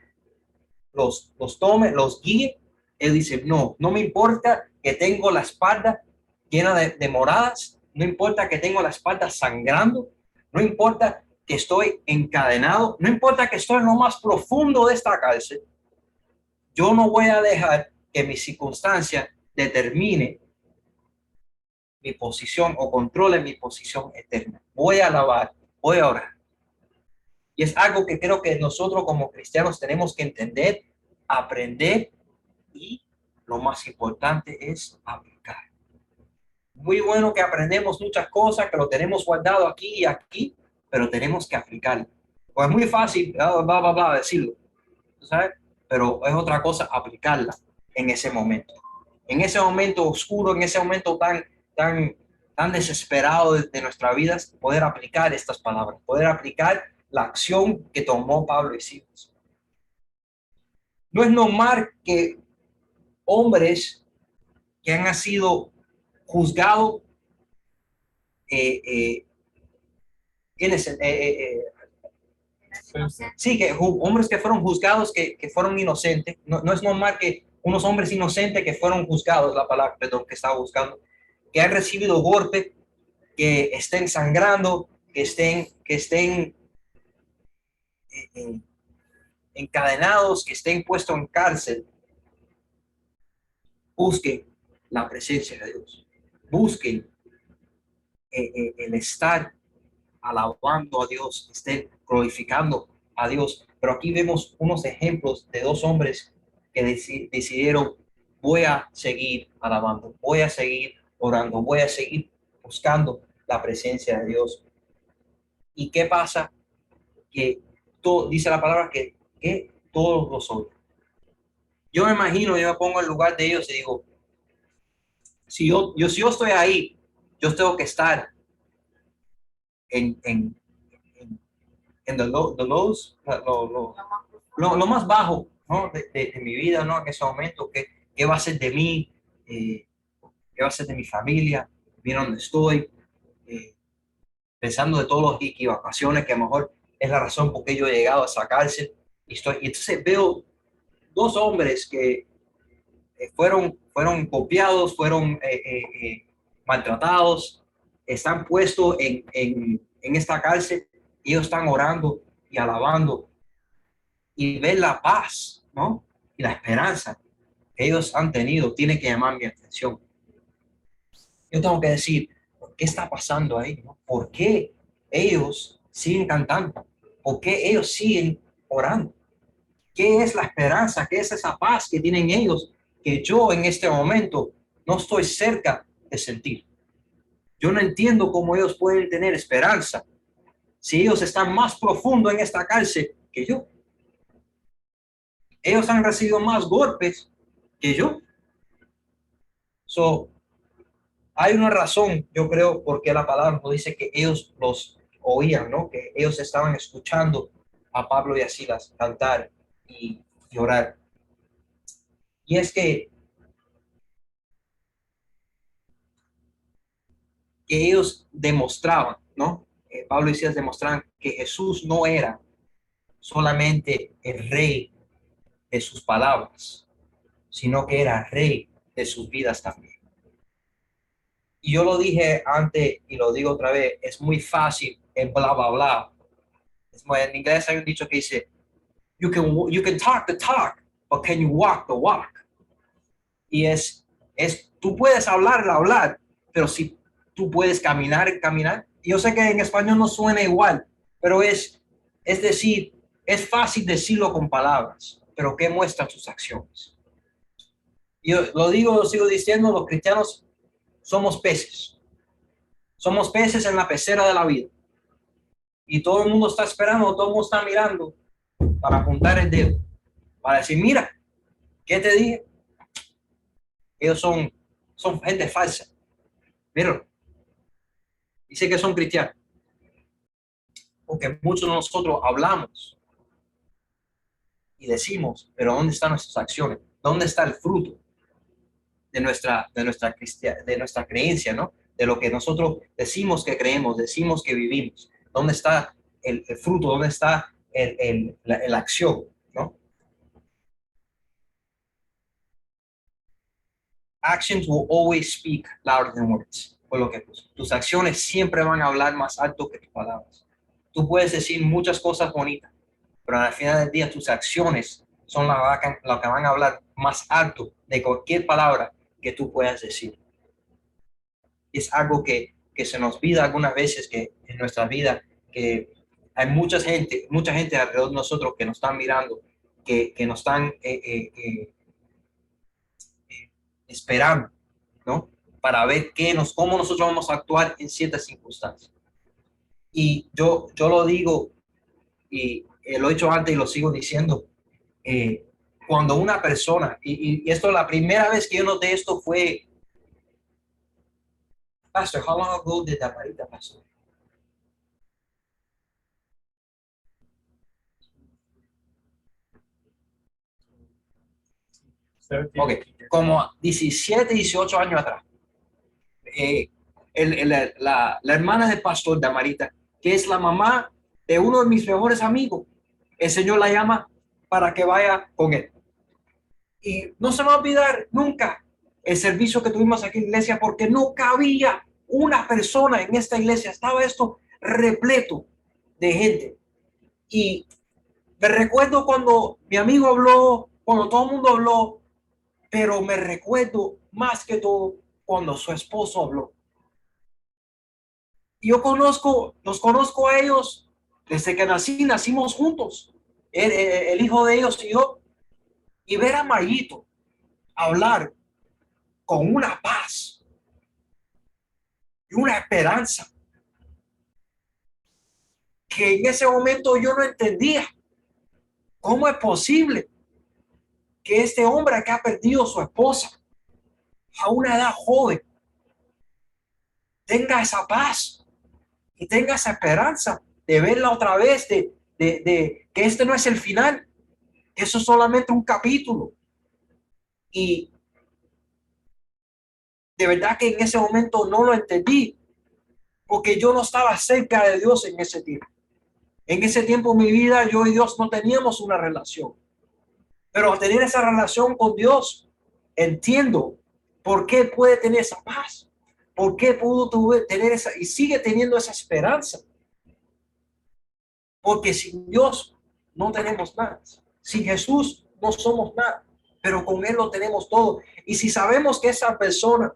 los tome, los guíe, él dice, no me importa que tengo la espalda llena de moradas, no importa que tengo la espalda sangrando, no importa que estoy encadenado, no importa que estoy en lo más profundo de esta cárcel, yo no voy a dejar que mi circunstancia determine mi posición o controle mi posición eterna. Voy a alabar, voy a orar. Y es algo que creo que nosotros como cristianos tenemos que entender, aprender y lo más importante es aplicar. Muy bueno que aprendemos muchas cosas, que lo tenemos guardado aquí y aquí, pero tenemos que aplicarlo. Pues es muy fácil, decirlo, ¿sabes? Pero es otra cosa aplicarla en ese momento. En ese momento oscuro, en ese momento tan desesperado de nuestra vida, poder aplicar estas palabras, poder aplicar la acción que tomó Pablo y Silas. No es normal que hombres que han sido juzgados sí, que hombres que fueron juzgados que fueron inocentes. No es normal que unos hombres inocentes que fueron juzgados, la palabra, perdón, que estaba buscando, que han recibido golpe, que estén sangrando, que estén encadenados, que estén puestos en cárcel. Busquen la presencia de Dios. Busquen el estar alabando a Dios, estén glorificando a Dios. Pero aquí vemos unos ejemplos de dos hombres que decidieron, voy a seguir alabando, voy a seguir orando, voy a seguir buscando la presencia de Dios. ¿Y qué pasa? Que todo, dice la palabra que todos los otros. Yo me imagino, yo me pongo en el lugar de ellos y digo, si yo estoy ahí, yo tengo que estar en lo más bajo, ¿no? de mi vida, ¿no? En ese momento, ¿qué va a ser de mí? ¿Qué va a ser de mi familia? Mira dónde estoy, pensando de todas las equivocaciones que a lo mejor es la razón por qué yo he llegado a esa cárcel. Y entonces veo dos hombres que fueron copiados, fueron maltratados, están puestos en esta cárcel, y ellos están orando y alabando, y ver la paz, ¿no? Y la esperanza que ellos han tenido tiene que llamar mi atención. Yo tengo que decir, ¿qué está pasando ahí? ¿No? ¿Por qué ellos siguen cantando? ¿Por qué ellos siguen orando? ¿Qué es la esperanza? ¿Qué es esa paz que tienen ellos que yo en este momento no estoy cerca de sentir? Yo no entiendo cómo ellos pueden tener esperanza si ellos están más profundo en esta cárcel que yo. Ellos han recibido más golpes que yo. So, hay una razón, yo creo, por qué la palabra nos dice que ellos los oían, ¿no? Que ellos estaban escuchando a Pablo y a Silas cantar y orar. Y es que ellos demostraban, ¿no? Pablo y Silas demostraban que Jesús no era solamente el rey de sus palabras, sino que era rey de sus vidas también. Y yo lo dije antes y lo digo otra vez, es muy fácil en bla, bla, bla. En inglés hay un dicho que dice, you can talk the talk, but can you walk the walk? Y tú puedes hablar, pero si tú puedes caminar. Yo sé que en español no suena igual, pero es decir, es fácil decirlo con palabras, pero ¿qué muestran sus acciones? Yo lo sigo diciendo, los cristianos somos peces. Somos peces en la pecera de la vida. Y todo el mundo está esperando, todo el mundo está mirando para apuntar el dedo, para decir, mira, ¿qué te dije? Ellos son gente falsa. Pero dice que son cristianos. Porque muchos de nosotros hablamos y decimos, pero ¿dónde están nuestras acciones? ¿Dónde está el fruto de nuestra creencia, ¿no? De lo que nosotros decimos que creemos, decimos que vivimos. ¿Dónde está el fruto? ¿Dónde está la acción, ¿no? Actions will always speak louder than words. Por lo que tus acciones siempre van a hablar más alto que tus palabras. Tú puedes decir muchas cosas bonitas, pero al final del día tus acciones son las que van a hablar más alto de cualquier palabra que tú puedas decir. Es algo que se nos olvida algunas veces que en nuestra vida, que hay mucha gente alrededor de nosotros que nos están mirando, que nos están esperando, ¿no? Para ver cómo nosotros vamos a actuar en ciertas circunstancias. Y yo lo digo, y lo he hecho antes y lo sigo diciendo, cuando una persona, y esto la primera vez que yo noté esto fue, Pastor, how long ago did that Marita pasó? Ok, como 17, 18 años atrás. La hermana del pastor Damarita, que es la mamá de uno de mis mejores amigos, el Señor la llama para que vaya con él. Y no se me va a olvidar nunca el servicio que tuvimos aquí en la iglesia, porque no cabía una persona en esta iglesia. Estaba esto repleto de gente. Y me recuerdo cuando mi amigo habló, cuando todo el mundo habló, pero me recuerdo más que todo cuando su esposo habló. Yo los conozco a ellos desde que nacimos juntos, el hijo de ellos y yo, y ver a Mayito hablar con una paz y una esperanza que en ese momento yo no entendía. ¿Cómo es posible que este hombre que ha perdido a su esposa a una edad joven tenga esa paz y tenga esa esperanza de verla otra vez, de que este no es el final, que eso es solamente un capítulo? Y de verdad que en ese momento no lo entendí, porque yo no estaba cerca de Dios en ese tiempo. En ese tiempo mi vida, yo y Dios no teníamos una relación. Pero al tener esa relación con Dios, entiendo por qué puede tener esa paz, por qué pudo tener esa y sigue teniendo esa esperanza. Porque sin Dios no tenemos nada. Sin Jesús no somos nada, pero con Él lo tenemos todo. Y si sabemos que esa persona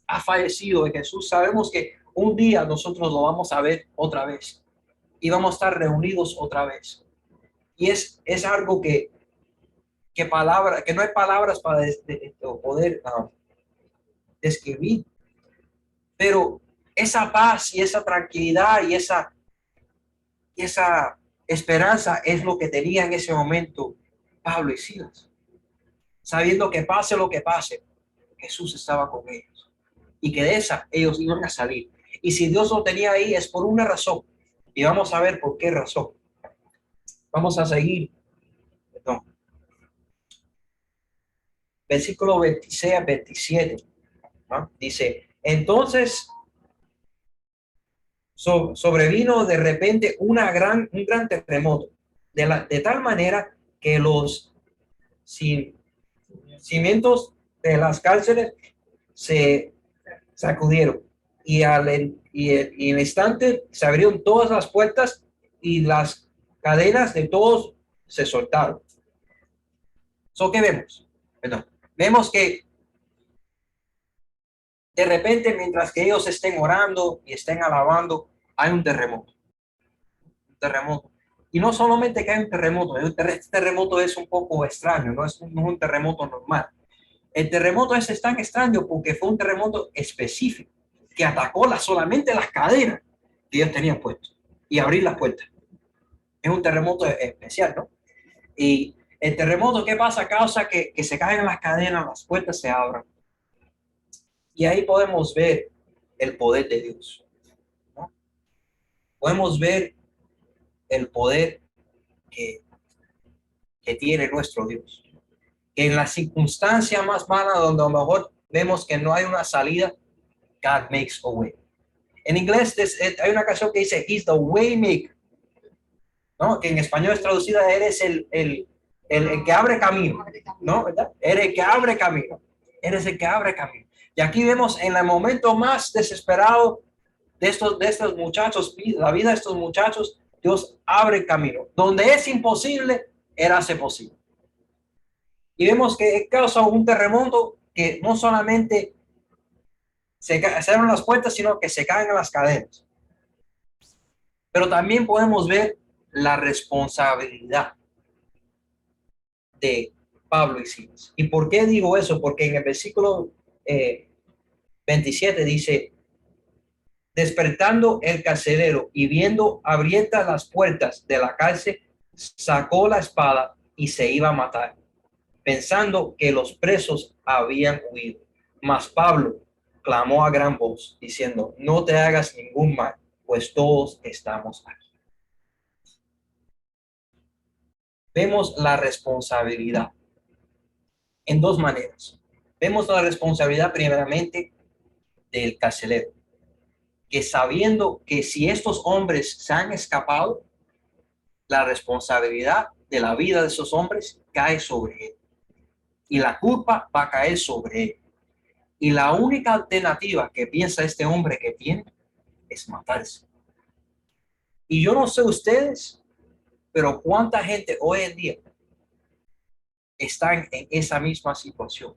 ha fallecido en Jesús, sabemos que un día nosotros lo vamos a ver otra vez. y vamos a estar reunidos otra vez. Y es algo que no hay palabras para poder describir, pero esa paz y esa tranquilidad y esa esperanza es lo que tenía en ese momento Pablo y Silas, sabiendo que pase lo que pase, Jesús estaba con ellos y que de esa ellos iban a salir. Y si Dios lo tenía ahí es por una razón, y vamos a ver por qué razón. Vamos a seguir. Perdón. Versículo 26 a 27. ¿No? Dice, entonces sobrevino de repente un gran terremoto, de tal manera que los cimientos de las cárceles se sacudieron y y en el instante se abrieron todas las puertas y las cadenas de todos se soltaron. ¿Qué vemos? Perdón. Vemos que de repente, mientras que ellos estén orando y estén alabando, hay un terremoto. Un terremoto. Y no solamente que hay un terremoto, este terremoto es un poco extraño, no es un terremoto normal. El terremoto es tan extraño porque fue un terremoto específico que atacó solamente las cadenas que ellos tenían puestas y abrir las puertas. Es un terremoto especial, ¿no? Y el terremoto, ¿qué pasa? Causa que se caen las cadenas, las puertas se abran. Y ahí podemos ver el poder de Dios, ¿no? Podemos ver el poder que, que tiene nuestro Dios. Que en la circunstancia más mala, donde a lo mejor vemos que no hay una salida, God makes a way. En inglés hay una canción que dice, He's the way maker, ¿no? Que en español es traducida, eres el que abre camino, ¿no? ¿Verdad? Eres el que abre camino. Eres el que abre camino. Y aquí vemos en el momento más desesperado de estos muchachos, la vida de estos muchachos, Dios abre camino. Donde es imposible, Él hace posible. Y vemos que causa un terremoto que no solamente se abren las puertas, sino que se caen las cadenas. Pero también podemos ver la responsabilidad de Pablo y Silas. ¿Y por qué digo eso? Porque en el versículo 27 dice, despertando el carcelero y viendo abiertas las puertas de la cárcel, sacó la espada y se iba a matar, pensando que los presos habían huido. Mas Pablo clamó a gran voz, diciendo, no te hagas ningún mal, pues todos estamos aquí. Vemos la responsabilidad en dos maneras. Vemos la responsabilidad primeramente del carcelero, que sabiendo que si estos hombres se han escapado, la responsabilidad de la vida de esos hombres cae sobre él y la culpa va a caer sobre él. Y la única alternativa que piensa este hombre que tiene es matarse. Y yo no sé ustedes, pero cuánta gente hoy en día están en esa misma situación,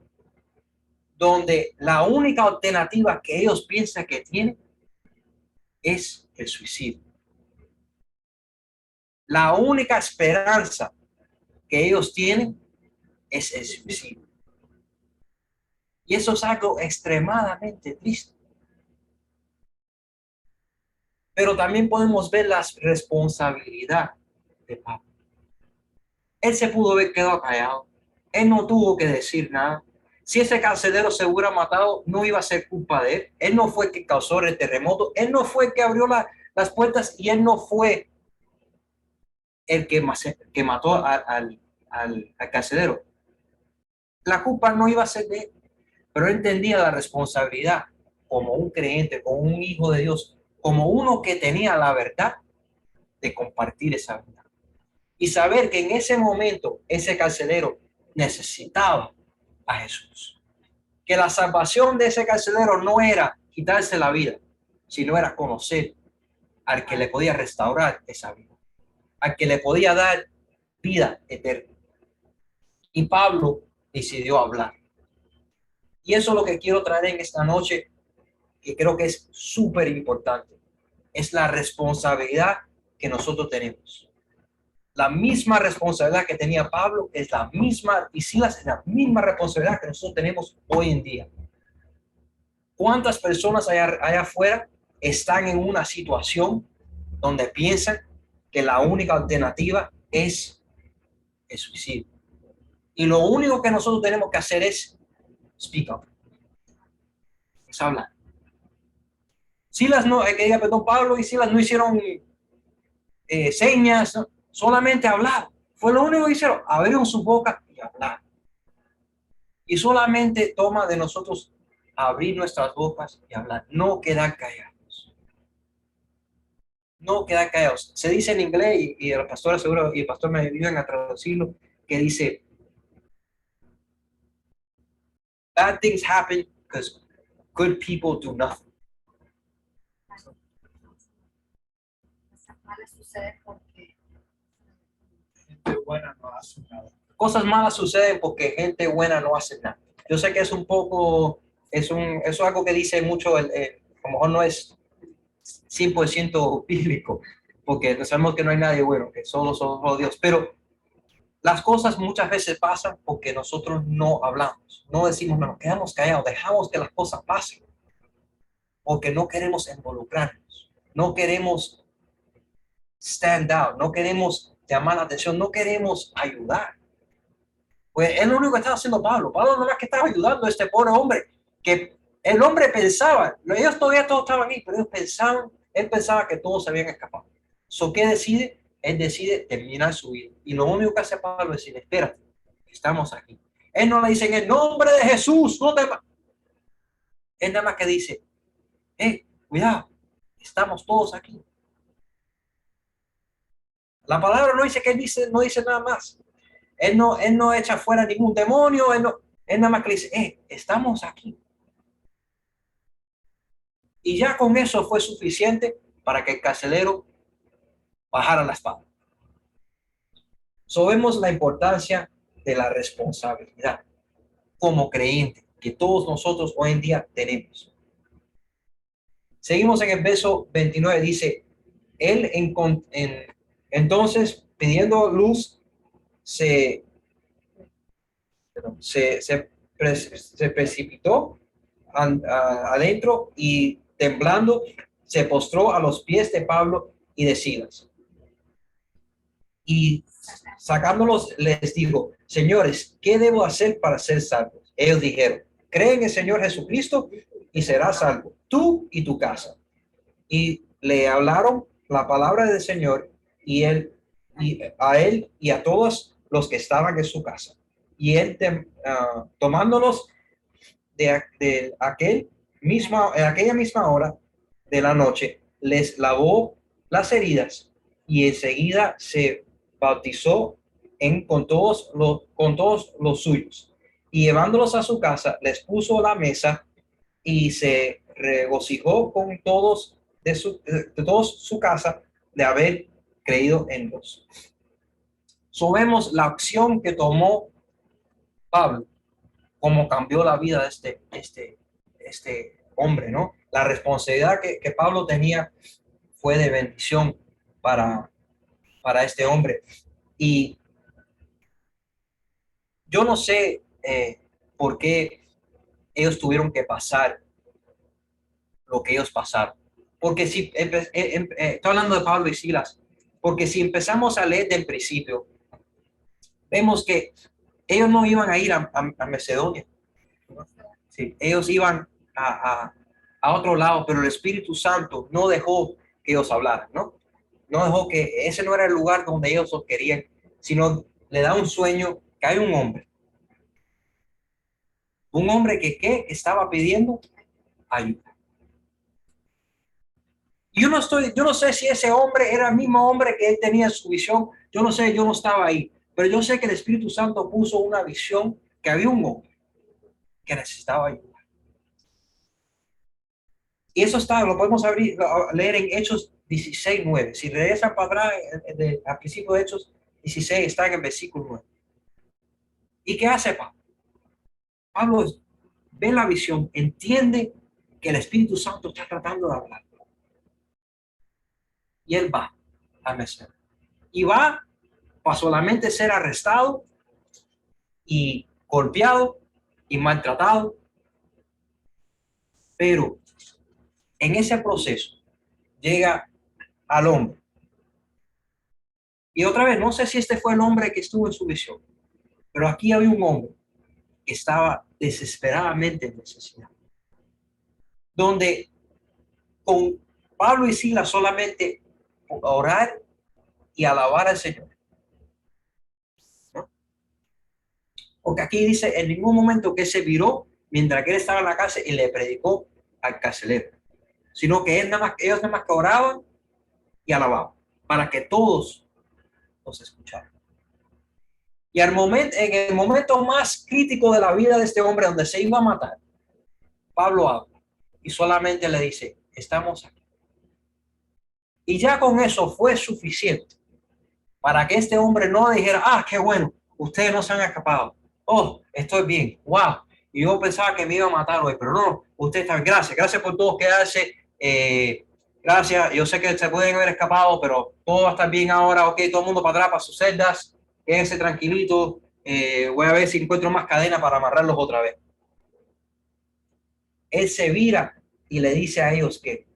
donde la única alternativa que ellos piensan que tienen es el suicidio. La única esperanza que ellos tienen es el suicidio. Y eso es algo extremadamente triste. Pero también podemos ver la responsabilidad de Pablo. Él se pudo haber quedado callado. Él no tuvo que decir nada. Si ese carcelero se hubiera matado, no iba a ser culpa de él. Él no fue el que causó el terremoto. Él no fue el que abrió las puertas y él no fue el que mató al carcelero. La culpa no iba a ser de él, pero él entendía la responsabilidad como un creyente, como un hijo de Dios, como uno que tenía la verdad de compartir esa verdad. Y saber que en ese momento ese carcelero necesitaba a Jesús. Que la salvación de ese carcelero no era quitarse la vida, sino era conocer al que le podía restaurar esa vida, al que le podía dar vida eterna. Y Pablo decidió hablar. Y eso es lo que quiero traer en esta noche, que creo que es súper importante. Es la responsabilidad que nosotros tenemos. La misma responsabilidad que tenía Pablo es la misma, y Silas es la misma responsabilidad que nosotros tenemos hoy en día. ¿Cuántas personas allá afuera están en una situación donde piensan que la única alternativa es el suicidio? Y lo único que nosotros tenemos que hacer es speak up, es hablar. Silas no, que diga, perdón, Pablo y Silas no hicieron señas, ¿no? Solamente hablar. Fue lo único que hicieron, abrieron su boca y hablar. Y solamente toma de nosotros abrir nuestras bocas y hablar, no quedar callados. No quedar callados. Se dice en inglés, y el pastor seguro, y el pastor me ayudan a traducirlo, que dice, bad things happen because good people do nothing. Malas suceden porque gente buena no hace nada. Cosas malas suceden porque gente buena no hace nada. Yo sé que es un poco, eso es algo que dice mucho, a lo mejor no es 100% bíblico, porque sabemos que no hay nadie bueno, que solo Dios, pero las cosas muchas veces pasan porque nosotros no hablamos, no decimos, no, nos quedamos callados, dejamos que las cosas pasen, porque no queremos involucrarnos, no queremos stand out, no queremos llamar la atención, no queremos ayudar. Pues es lo único que estaba haciendo Pablo. Pablo no más que estaba ayudando a este pobre hombre, que el hombre pensaba, ellos todavía todos estaban ahí, pero él pensaba que todos se habían escapado. ¿Qué decide? Él decide terminar su vida. Y lo único que hace Pablo es decir, espérate, estamos aquí. Él no le dice en el nombre de Jesús, no temas. Él nada más que dice, cuidado, estamos todos aquí. La palabra no dice que no dice nada más. Él no echa fuera ningún demonio, él nada más que dice, estamos aquí. Y ya con eso fue suficiente para que el carcelero bajara la espada. Vemos la importancia de la responsabilidad como creyente que todos nosotros hoy en día tenemos. Seguimos en el verso 29, dice, él entonces pidiendo luz se precipitó adentro y temblando se postró a los pies de Pablo y de Silas. Y sacándolos les dijo, señores, ¿qué debo hacer para ser salvo? Ellos dijeron, cree en el Señor Jesucristo y serás salvo, tú y tu casa. Y le hablaron la palabra del Señor y a él y a todos los que estaban en su casa. Y él tomándolos de aquella misma hora de la noche, les lavó las heridas y enseguida se bautizó con todos los suyos. Y llevándolos a su casa, les puso la mesa y se regocijó con todos de su casa de haber creído en Dios. Vemos la acción que tomó Pablo, cómo cambió la vida de este hombre, ¿no? La responsabilidad que Pablo tenía fue de bendición para este hombre. Y yo no sé por qué ellos tuvieron que pasar lo que ellos pasaron. Porque si estoy hablando de Pablo y Silas, porque si empezamos a leer del principio, vemos que ellos no iban a ir a Macedonia. Sí, ellos iban a otro lado, pero el Espíritu Santo no dejó que ellos hablaran, ¿no? No dejó que ese no era el lugar donde ellos querían, sino le da un sueño que hay un hombre que estaba pidiendo ayuda. Yo no sé si ese hombre era el mismo hombre que él tenía en su visión. Yo no sé, yo no estaba ahí, pero yo sé que el Espíritu Santo puso una visión que había un hombre que necesitaba ayuda. Y eso lo podemos leer en Hechos 16:9. Si regresan para atrás, al principio de Hechos 16 está en el versículo 9. ¿Y qué hace Pablo? Pablo ve la visión, entiende que el Espíritu Santo está tratando de hablar. Y él va al Mesías. Y va para solamente ser arrestado y golpeado y maltratado. Pero en ese proceso llega al hombre. Y otra vez, no sé si este fue el hombre que estuvo en su visión, pero aquí había un hombre que estaba desesperadamente en necesidad. Donde con Pablo y Silas solamente orar y alabar al Señor. ¿No? Porque aquí dice, en ningún momento que se viró mientras que él estaba en la cárcel y le predicó al carcelero, sino que ellos nada más que oraban y alababan para que todos los escucharan. Y en el momento más crítico de la vida de este hombre, donde se iba a matar, Pablo habla y solamente le dice, estamos aquí. Y ya con eso fue suficiente para que este hombre no dijera, ah, qué bueno, ustedes no se han escapado. Oh, estoy bien, wow. Y yo pensaba que me iba a matar hoy, pero no, usted está bien. Gracias por todos quedarse. Gracias, yo sé que se pueden haber escapado, pero todo va a estar bien ahora. Ok, todo el mundo para atrás, para sus celdas. Quédense tranquilito. Voy a ver si encuentro más cadena para amarrarlos otra vez. Él se vira y le dice a ellos que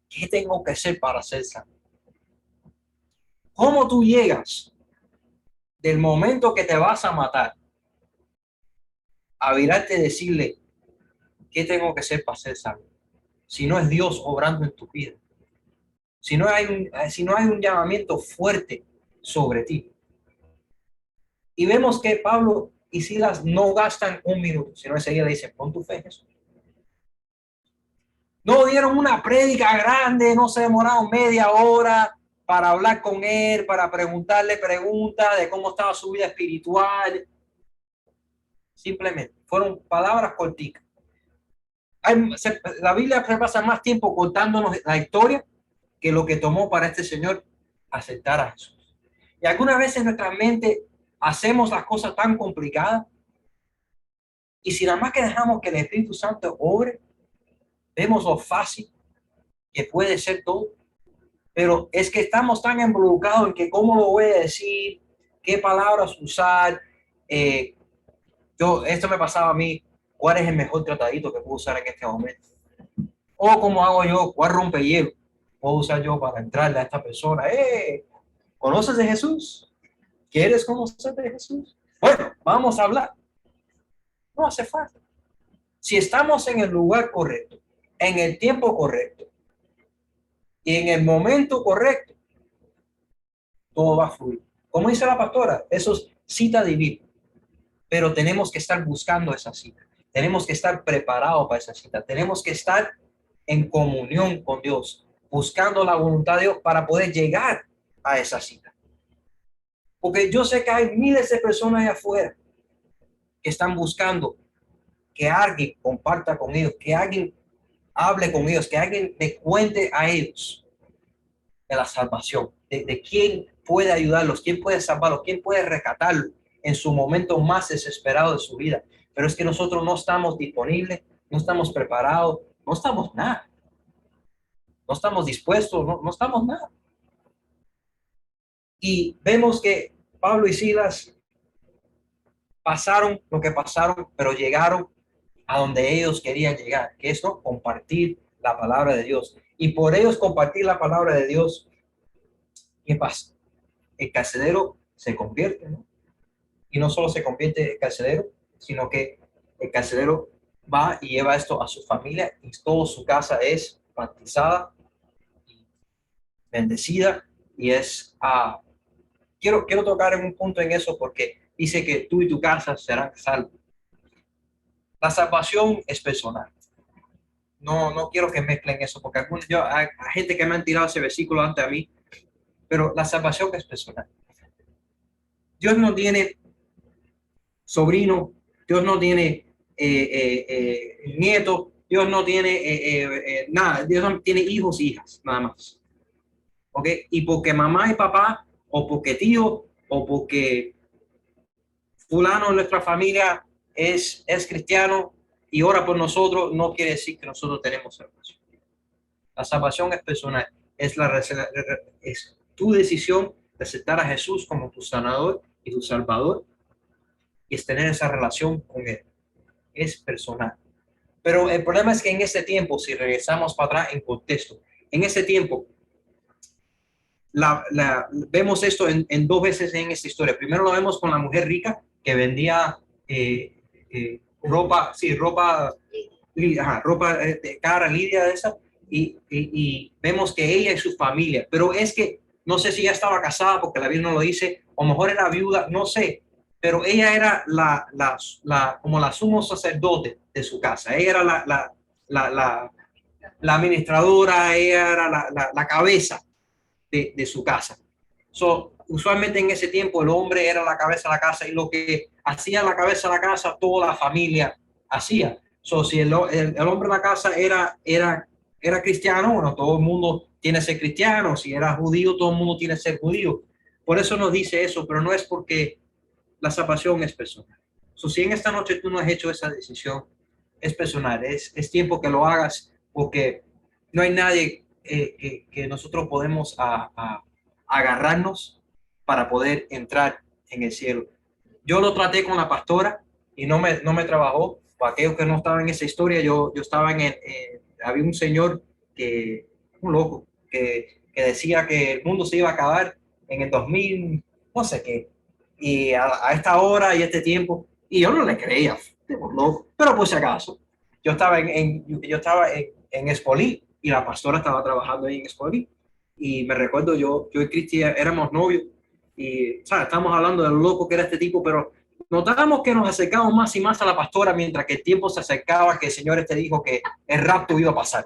¿qué tengo que hacer para ser sano? ¿Cómo tú llegas del momento que te vas a matar a virarte y decirle qué tengo que hacer para ser sano? Si no es Dios obrando en tu vida, si no hay un llamamiento fuerte sobre ti. Y vemos que Pablo y Silas no gastan un minuto, sino enseguida le dicen, pon tu fe en Jesús. No dieron una prédica grande, no se demoraron media hora para hablar con él, para preguntarle preguntas de cómo estaba su vida espiritual. Simplemente fueron palabras corticas. La Biblia se pasa más tiempo contándonos la historia que lo que tomó para este señor aceptar a Jesús. Y algunas veces en nuestra mente hacemos las cosas tan complicadas y si nada más que dejamos que el Espíritu Santo obre, vemos lo fácil que puede ser todo. Pero es que estamos tan involucrados en que cómo lo voy a decir, qué palabras usar. Esto me pasaba a mí, ¿cuál es el mejor tratadito que puedo usar en este momento? O cómo hago yo, ¿cuál rompehielo puedo usar yo para entrarle a esta persona? ¿Conoces de Jesús? ¿Quieres conocer de Jesús? Bueno, vamos a hablar. No hace falta. Si estamos en el lugar correcto, en el tiempo correcto y en el momento correcto, todo va a fluir. Como dice la pastora, eso es cita divina. Pero tenemos que estar buscando esa cita. Tenemos que estar preparados para esa cita. Tenemos que estar en comunión con Dios, buscando la voluntad de Dios para poder llegar a esa cita. Porque yo sé que hay miles de personas allá afuera que están buscando que alguien comparta con ellos, que alguien hable con ellos, que alguien le cuente a ellos de la salvación, de quién puede ayudarlos, quién puede salvarlos, quién puede rescatarlos en su momento más desesperado de su vida. Pero es que nosotros no estamos disponibles, no estamos preparados, no estamos nada. No estamos dispuestos, no estamos nada. Y vemos que Pablo y Silas pasaron lo que pasaron, pero llegaron a donde ellos querían llegar, que es ¿no? compartir la palabra de Dios. Y por ellos compartir la palabra de Dios, ¿qué pasa? El carcelero se convierte, ¿no? Y no solo se convierte el carcelero, sino que el carcelero va y lleva esto a su familia y toda su casa es bautizada y bendecida y es quiero tocar en un punto en eso porque dice que tú y tu casa serán salvos. La salvación es personal. No quiero que mezclen eso porque hay gente que me han tirado ese versículo antes a mí, pero la salvación es personal. Dios no tiene sobrino, Dios no tiene nieto, Dios no tiene nada, Dios no tiene hijos e hijas, nada más. ¿Ok? Y porque mamá y papá, o porque tío, o porque fulano en nuestra familia es cristiano y ora por nosotros, no quiere decir que nosotros tenemos salvación. La salvación es personal. es tu decisión de aceptar a Jesús como tu sanador y tu salvador, y es tener esa relación con Él. Es personal. Pero el problema es que en ese tiempo, si regresamos para atrás en contexto, en ese tiempo, vemos esto en dos veces en esta historia. Primero lo vemos con la mujer rica que vendía ropa, sí, ropa de cara lidia de esa, y vemos que ella y su familia, pero es que no sé si ya estaba casada porque la Biblia no lo dice, o mejor era viuda, no sé, pero ella era como la sumo sacerdote de su casa. Ella era la administradora, ella era la cabeza de su casa. Usualmente en ese tiempo el hombre era la cabeza de la casa, y lo que hacía la cabeza de la casa, toda la familia hacía. Si el hombre de la casa era cristiano, bueno, todo el mundo tiene que ser cristiano. Si era judío, todo el mundo tiene que ser judío. Por eso nos dice eso, pero no es porque la salvación es personal. Si en esta noche tú no has hecho esa decisión, es personal. Es tiempo que lo hagas, porque no hay nadie que nosotros podemos agarrarnos para poder entrar en el cielo. Yo lo traté con la pastora y no me trabajó. Para aquellos que no estaban en esa historia, yo estaba había un señor, un loco, que decía que el mundo se iba a acabar en el 2000, no sé qué, y a esta hora y este tiempo, y yo no le creía, loco. Pero por si acaso, yo estaba en Espolí, y la pastora estaba trabajando ahí en Espolí, y me recuerdo, yo y Cristi éramos novios, y ¿sabes? Estamos hablando de lo loco que era este tipo, pero notábamos que nos acercamos más y más a la pastora mientras que el tiempo se acercaba, que el Señor dijo que el rapto iba a pasar.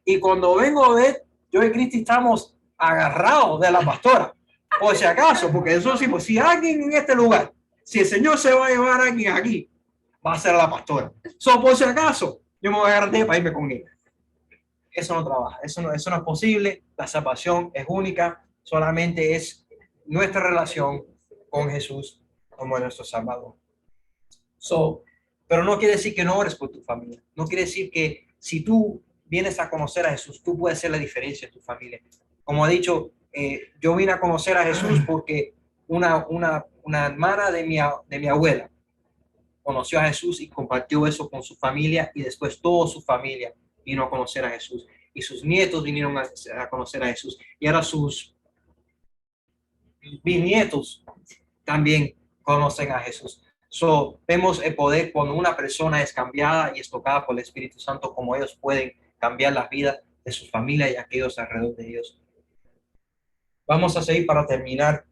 Y cuando vengo a ver, yo y Cristi estamos agarrados de la pastora, por si acaso, porque eso sí, pues, si alguien en este lugar, si el Señor se va a llevar a alguien aquí, va a ser la pastora. Por si acaso, yo me voy a agarrar de para irme con ella. Eso no trabaja, eso no es posible. La salvación es única, solamente es nuestra relación con Jesús como nuestro Salvador. Pero no quiere decir que no ores por tu familia. No quiere decir que si tú vienes a conocer a Jesús, tú puedes hacer la diferencia en tu familia. Como he dicho, yo vine a conocer a Jesús porque una hermana de mi abuela conoció a Jesús y compartió eso con su familia, y después toda su familia vino a conocer a Jesús, y sus nietos vinieron a conocer a Jesús, y ahora sus bisnietos también conocen a Jesús. Vemos el poder cuando una persona es cambiada y es tocada por el Espíritu Santo, como ellos pueden cambiar la vida de su familia y aquellos alrededor de ellos. Vamos a seguir para terminar.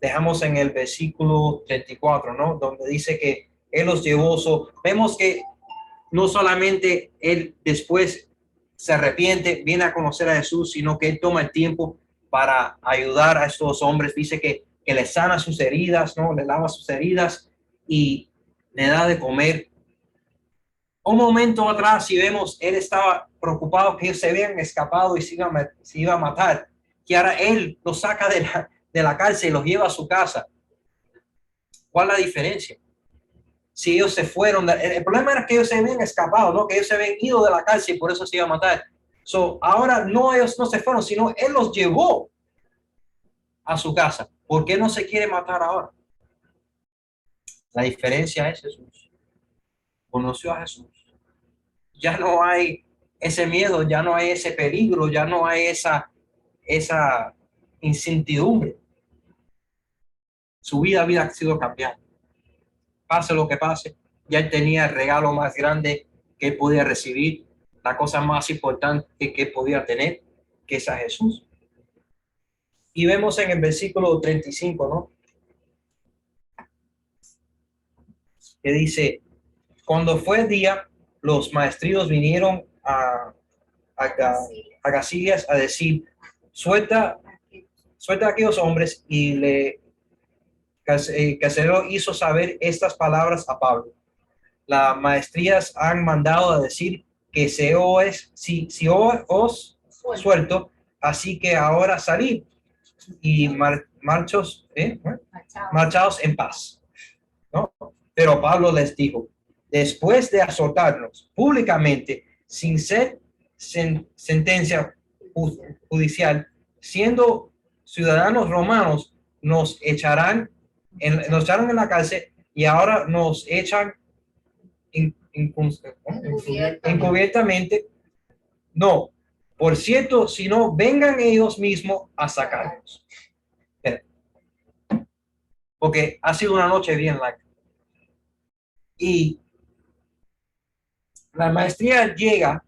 Dejamos en el versículo 34, ¿no? Donde dice que Él los llevó. Vemos que no solamente Él después se arrepiente, viene a conocer a Jesús, sino que Él toma el tiempo para ayudar a estos hombres. Dice que le sana sus heridas, ¿no? Le lava sus heridas y le da de comer. Un momento atrás, si vemos, Él estaba preocupado que ellos se habían escapado y se iba a matar, que ahora Él los saca de la cárcel y los lleva a su casa. ¿Cuál es la diferencia? Si ellos se fueron, el problema era que ellos se habían escapado, ¿no? Que ellos se habían ido de la cárcel y por eso se iba a matar. Ahora ellos no se fueron, sino Él los llevó a su casa. ¿Por qué no se quiere matar ahora? La diferencia es Jesús. Conoció a Jesús. Ya no hay ese miedo, ya no hay ese peligro, ya no hay esa incertidumbre. Su vida había sido cambiada. Pase lo que pase, ya él tenía el regalo más grande que él podía recibir, la cosa más importante que él podía tener, que es a Jesús. Y vemos en el versículo 35, ¿no? Que dice: cuando fue el día, los maestros vinieron a Gacilias a decir: suelta a aquellos hombres. Y Carcelero hizo saber estas palabras a Pablo: las maestrías han mandado a decir que si os suelto, así que ahora salid y marchaos en paz, ¿no? Pero Pablo les dijo: después de azotarnos públicamente sin ser sentencia judicial, siendo ciudadanos romanos, nos echaron en la cárcel y ahora nos echan encubiertamente. No, por cierto, si no, vengan ellos mismos a sacarnos. Porque ha sido una noche bien larga. Y la maestría llega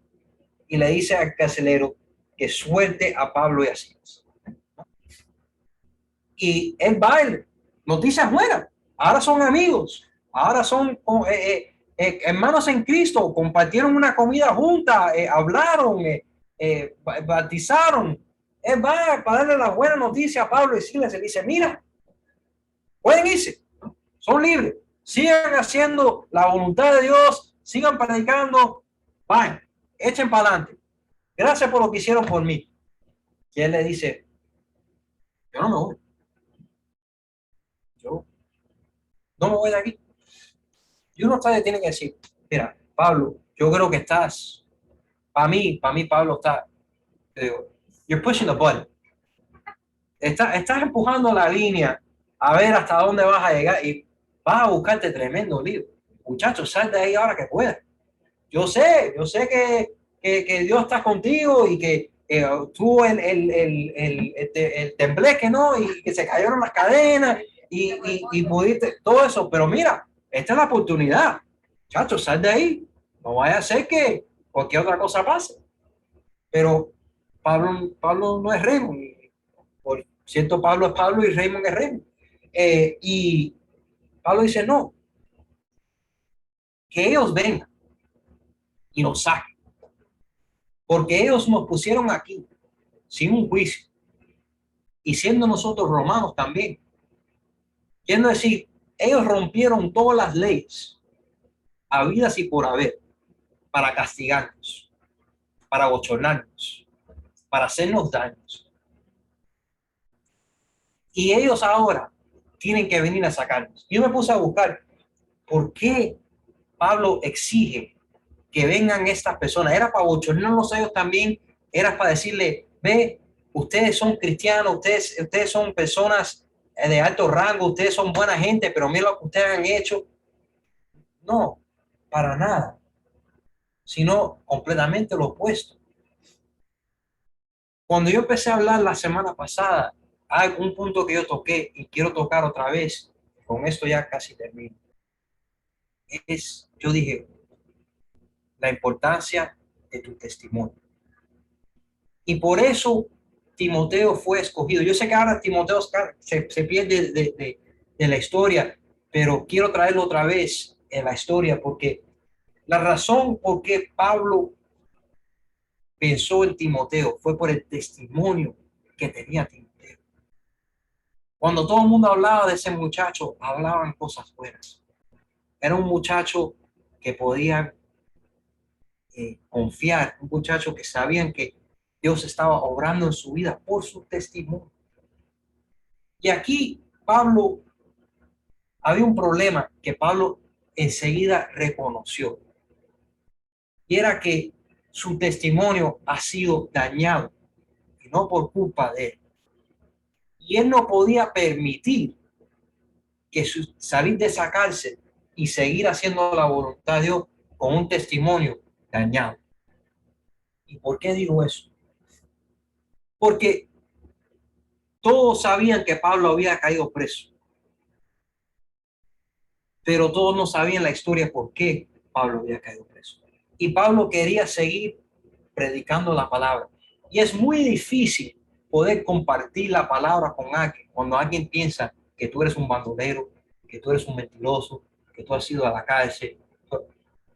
y le dice al carcelero que suelte a Pablo y a Silas. Y él va, noticias buenas. Ahora son amigos. Ahora son hermanos en Cristo. Compartieron una comida junta. Hablaron. Bautizaron. Él va para darle la buena noticia a Pablo y Silas. Le dice, mira, pueden irse. Son libres. Sigan haciendo la voluntad de Dios. Sigan predicando. Vayan. Echen para adelante. Gracias por lo que hicieron por mí. Y él le dice, yo no me voy. Yo no me voy de aquí. Y uno tiene que decir, mira, Pablo, yo creo que estás, para mí, Pablo, está, te digo, you're pushing the button. Estás empujando la línea a ver hasta dónde vas a llegar y vas a buscarte tremendo lío. Muchachos, sal de ahí ahora que puedas. Yo sé que Dios está contigo y que tuvo el tembleque, ¿no? Y que se cayeron las cadenas y pudiste, todo eso. Pero mira, esta es la oportunidad. Chacho, sal de ahí. No vaya a ser que cualquier otra cosa pase. Pero Pablo no es Raymond. Por cierto, Pablo es Pablo y Raymond es Raymond. Y Pablo dice, no, que ellos vengan y nos saquen. Porque ellos nos pusieron aquí sin un juicio. Y siendo nosotros romanos también. Quiero decir, ellos rompieron todas las leyes, habidas y por haber, para castigarnos, para bochornarnos, para hacernos daños. Y ellos ahora tienen que venir a sacarnos. Yo me puse a buscar por qué Pablo exige que vengan estas personas. Era para bochornarlos ellos también, era para decirle, ve, ustedes son cristianos, ustedes son personas de alto rango, ustedes son buena gente, pero mira lo que ustedes han hecho. No, para nada, sino completamente lo opuesto. Cuando yo empecé a hablar la semana pasada, hay un punto que yo toqué y quiero tocar otra vez, con esto ya casi termino. Yo dije, la importancia de tu testimonio. Y por eso Timoteo fue escogido. Yo sé que ahora Timoteo se pierde de la historia, pero quiero traerlo otra vez en la historia porque la razón por qué Pablo pensó en Timoteo fue por el testimonio que tenía Timoteo. Cuando todo el mundo hablaba de ese muchacho, hablaban cosas buenas. Era un muchacho que podían confiar, un muchacho que sabían que Dios estaba obrando en su vida por su testimonio. Y aquí Pablo, había un problema que Pablo enseguida reconoció. Y era que su testimonio ha sido dañado, y no por culpa de él. Y él no podía permitir que salir de esa cárcel y seguir haciendo la voluntad de Dios con un testimonio dañado. ¿Y por qué digo eso? Porque todos sabían que Pablo había caído preso, pero todos no sabían la historia por qué Pablo había caído preso. Y Pablo quería seguir predicando la palabra. Y es muy difícil poder compartir la palabra con alguien cuando alguien piensa que tú eres un bandolero, que tú eres un mentiroso, que tú has ido a la cárcel.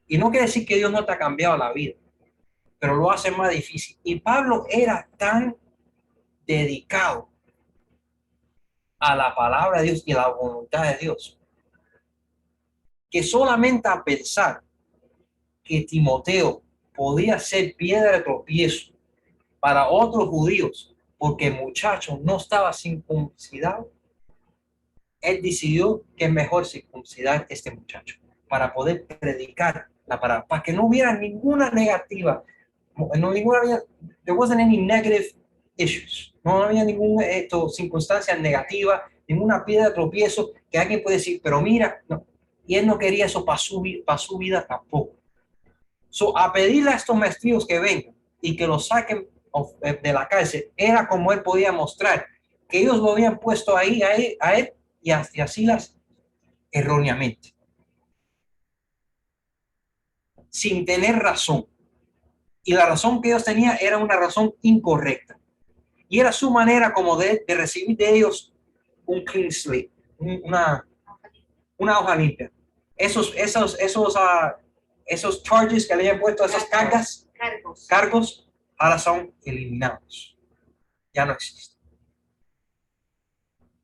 Y no quiere decir que Dios no te ha cambiado la vida, pero lo hace más difícil. Y Pablo era tan dedicado a la palabra de Dios y a la voluntad de Dios, que solamente a pensar que Timoteo podía ser piedra de tropiezo para otros judíos, porque el muchacho no estaba circuncidado, él decidió que es mejor circuncidar a este muchacho para poder predicar la palabra, para que no hubiera ninguna negativa, there wasn't any negative issues. No había ninguna circunstancia negativa, ninguna piedra de tropiezo que alguien puede decir, pero mira, no. Y él no quería eso para su vida tampoco. So, a pedirle a estos maestros que vengan y que lo saquen de la cárcel, era como él podía mostrar que ellos lo habían puesto ahí a él y a Silas erróneamente, sin tener razón. Y la razón que ellos tenían era una razón incorrecta. Y era su manera como de recibir de ellos un clean slate, una hoja limpia. Esos charges que le habían puesto, esas cargos, ahora son eliminados. Ya no existen.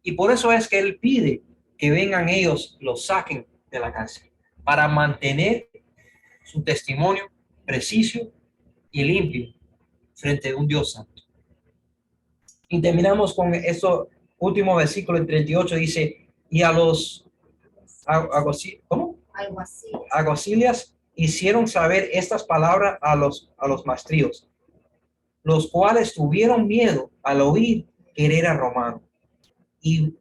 Y por eso es que él pide que vengan ellos, los saquen de la cárcel, para mantener su testimonio preciso y limpio frente a un Dios santo. Y terminamos con eso último versículo, el 38, dice, y a los alguaciles hicieron saber estas palabras a los maestros, los cuales tuvieron miedo al oír que él era romano. Y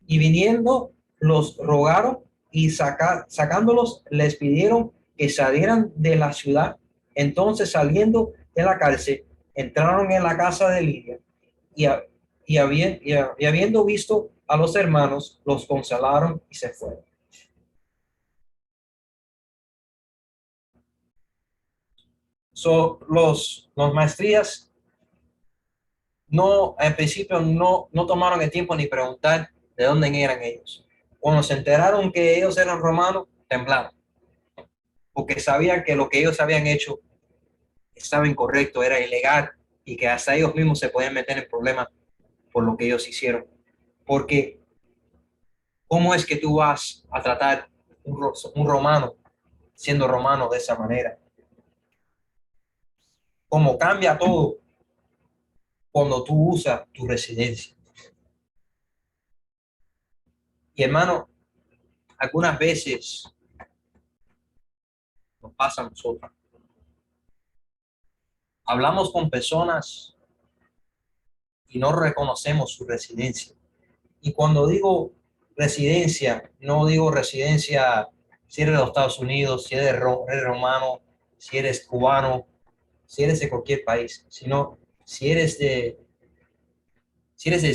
viniendo, los rogaron y sacándolos, les pidieron que salieran de la ciudad. Entonces, saliendo de la cárcel, entraron en la casa de Lidia y habiendo visto a los hermanos, los consolaron y se fueron. Los maestrías no, al principio no tomaron el tiempo ni preguntar de dónde eran ellos. Cuando se enteraron que ellos eran romanos, temblaron, porque sabían que lo que ellos habían hecho estaba incorrecto, era ilegal, y que hasta ellos mismos se podían meter en problemas por lo que ellos hicieron. Porque ¿cómo es que tú vas a tratar un romano siendo romano de esa manera? ¿Cómo cambia todo cuando tú usas tu residencia? Y hermano, algunas veces nos pasa a nosotros. Hablamos con personas y no reconocemos su residencia. Y cuando digo residencia, no digo residencia si eres de los Estados Unidos, si eres romano, si eres cubano, si eres de cualquier país, sino si eres del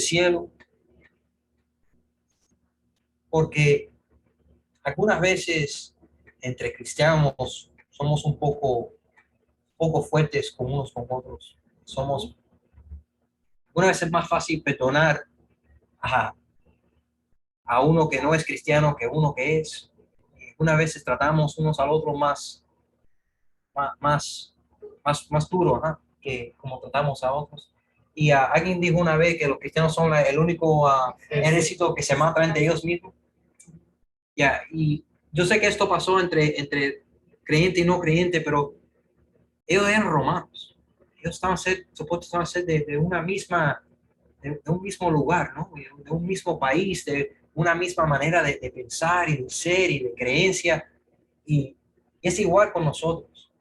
cielo. Porque algunas veces entre cristianos somos un poco fuertes con unos con otros. Una vez es más fácil perdonar a uno que no es cristiano que uno que es. Una vez tratamos unos al otro más duro, que como tratamos a otros. Y alguien dijo una vez que los cristianos son el único ejército que se mata entre ellos mismos. Y yo sé que esto pasó entre creyente y no creyente, pero ellos eran romanos. Ellos supuestos estaban ser de una misma, de un mismo lugar, ¿no? De un mismo país, de una misma manera de pensar y de ser y de creencia. Y es igual con nosotros.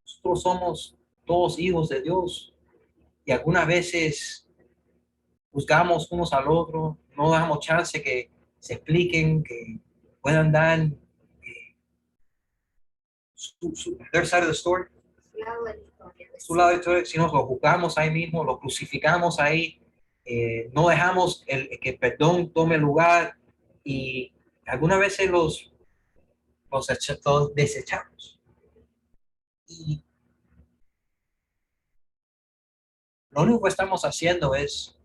Nosotros somos todos hijos de Dios y algunas veces juzgamos unos al otro, no damos chance que se expliquen, que puedan dar their side of the story, su lado de la historia, si nos lo juzgamos ahí mismo, lo crucificamos ahí, no dejamos que el perdón tome lugar y algunas veces los desechamos. Y lo único que estamos haciendo es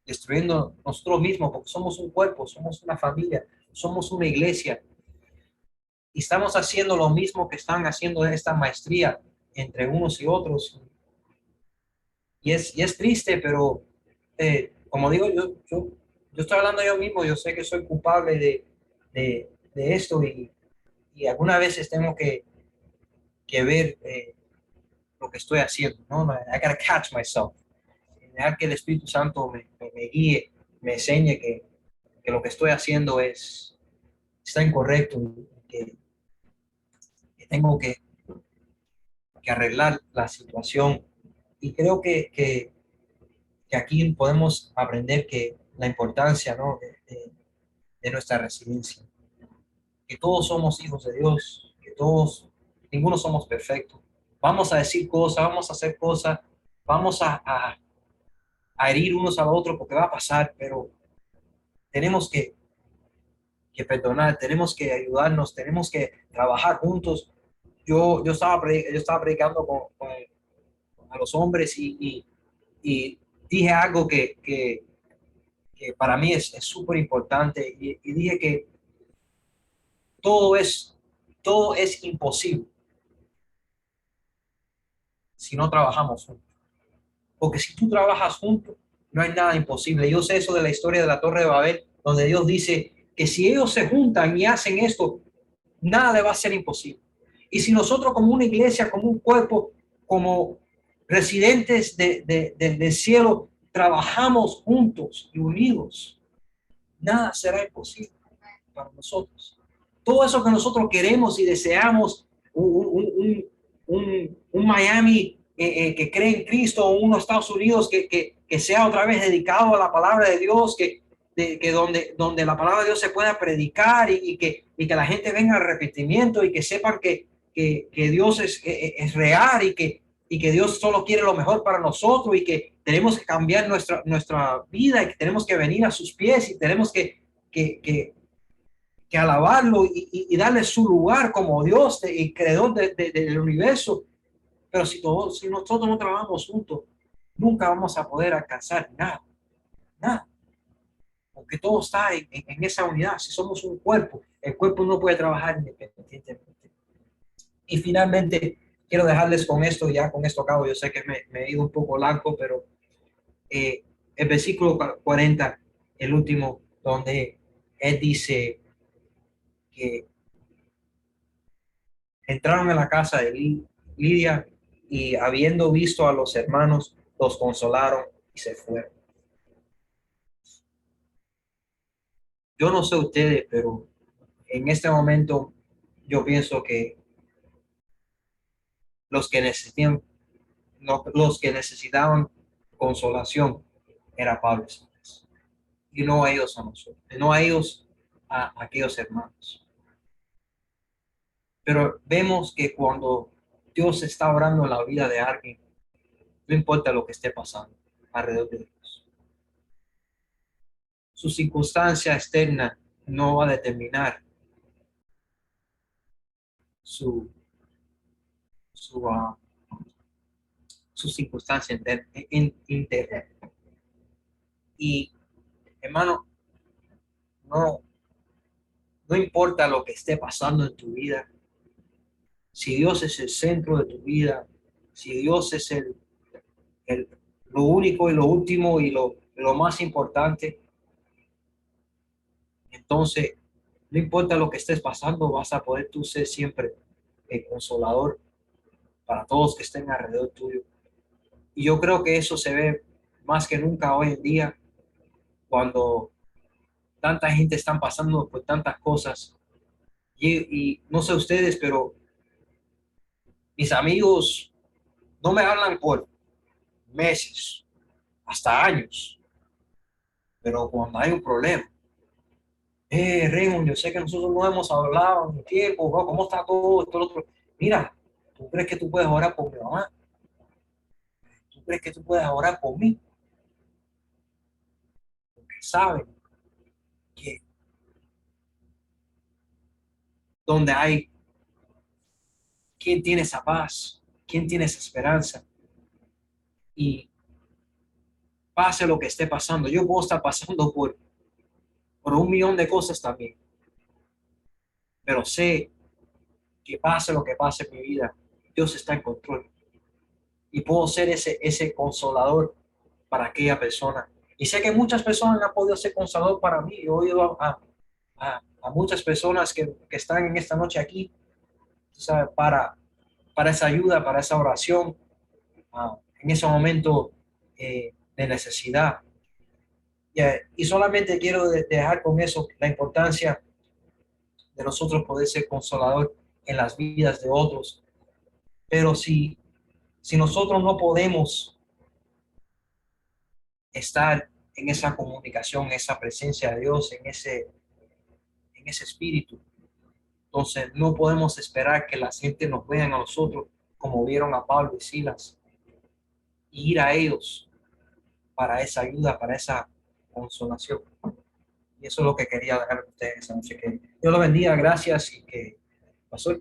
destruyendo nosotros mismos, porque somos un cuerpo, somos una familia, somos una iglesia. Y estamos haciendo lo mismo que están haciendo en esta maestría entre unos y otros. Y es triste, pero como digo, yo estoy hablando yo mismo, yo sé que soy culpable de esto y algunas veces tengo que ver lo que estoy haciendo, ¿no? I gotta catch myself. Dejar que el Espíritu Santo me guíe, me enseñe que lo que estoy haciendo está incorrecto, que tengo que arreglar la situación. Y creo que aquí podemos aprender que la importancia, ¿no? de nuestra resiliencia, que todos somos hijos de Dios, que todos, ninguno somos perfectos. Vamos a decir cosas, vamos a hacer cosas, vamos a herir unos a otros porque va a pasar, pero tenemos que perdonar, tenemos que ayudarnos, tenemos que trabajar juntos. Yo estaba predicando a los hombres y dije algo que para mí es súper importante y dije que todo es, todo es imposible si no trabajamos juntos. Porque si tú trabajas juntos, no hay nada imposible. Yo sé eso de la historia de la Torre de Babel, donde Dios dice que si ellos se juntan y hacen esto, nada le va a ser imposible. Y si nosotros como una iglesia, como un cuerpo, como residentes del cielo, trabajamos juntos y unidos, nada será imposible para nosotros. Todo eso que nosotros queremos y deseamos, un Miami que cree en Cristo, unos Estados Unidos que sea otra vez dedicado a la palabra de Dios, que donde la palabra de Dios se pueda predicar y que la gente venga al arrepentimiento y que sepan que Dios es real y que Dios solo quiere lo mejor para nosotros y que tenemos que cambiar nuestra vida y que tenemos que venir a sus pies y tenemos que, que, que alabarlo y darle su lugar como Dios y creador del universo. Pero si nosotros no trabajamos juntos, nunca vamos a poder alcanzar nada, nada. Porque todo está en esa unidad. Si somos un cuerpo, el cuerpo no puede trabajar independientemente. Y finalmente, quiero dejarles con esto, ya con esto acabo. Yo sé que me he ido un poco largo, pero el versículo 40, el último, donde él dice que entraron en la casa de Lidia y habiendo visto a los hermanos, los consolaron y se fueron. Yo no sé ustedes, pero en este momento yo pienso que los que necesitan, los que necesitaban consolación era Pablo y no ellos a nosotros, no a ellos a aquellos hermanos. Pero vemos que cuando Dios está orando en la vida de alguien, no importa lo que esté pasando alrededor de Dios. Su circunstancia externa no va a determinar su, su, uh, su circunstancia interna. Y hermano, no, no importa lo que esté pasando en tu vida, si Dios es el centro de tu vida, si Dios es el lo único y lo último y lo más importante, entonces no importa lo que estés pasando, vas a poder tú ser siempre el consolador para todos que estén alrededor tuyo. Y yo creo que eso se ve más que nunca hoy en día, cuando tanta gente está pasando por tantas cosas. Y no sé ustedes, pero mis amigos no me hablan por meses, hasta años. Pero cuando hay un problema, Raymond, yo sé que nosotros no hemos hablado en un tiempo, bro, ¿cómo está todo esto, lo otro? Mira, ¿tú crees que tú puedes orar por mi mamá? ¿Tú crees que tú puedes orar por mí? Porque saben que donde hay, ¿quién tiene esa paz? ¿Quién tiene esa esperanza? Y pase lo que esté pasando, yo puedo estar pasando por un millón de cosas también, pero sé que pase lo que pase en mi vida, Dios está en control y puedo ser ese consolador para aquella persona. Y sé que muchas personas han podido ser consolador para mí. He oído a muchas personas que están en esta noche aquí, ¿sabes? Para esa ayuda, para esa oración, en ese momento de necesidad. Y solamente quiero dejar con eso la importancia de nosotros poder ser consolador en las vidas de otros. Pero si nosotros no podemos estar en esa comunicación, en esa presencia de Dios, en ese espíritu, entonces no podemos esperar que la gente nos vean a nosotros como vieron a Pablo y Silas, y ir a ellos para esa ayuda, para esa consolación. Y eso es lo que quería dejar a ustedes esa noche. Que Dios los bendiga, gracias, y que pasó.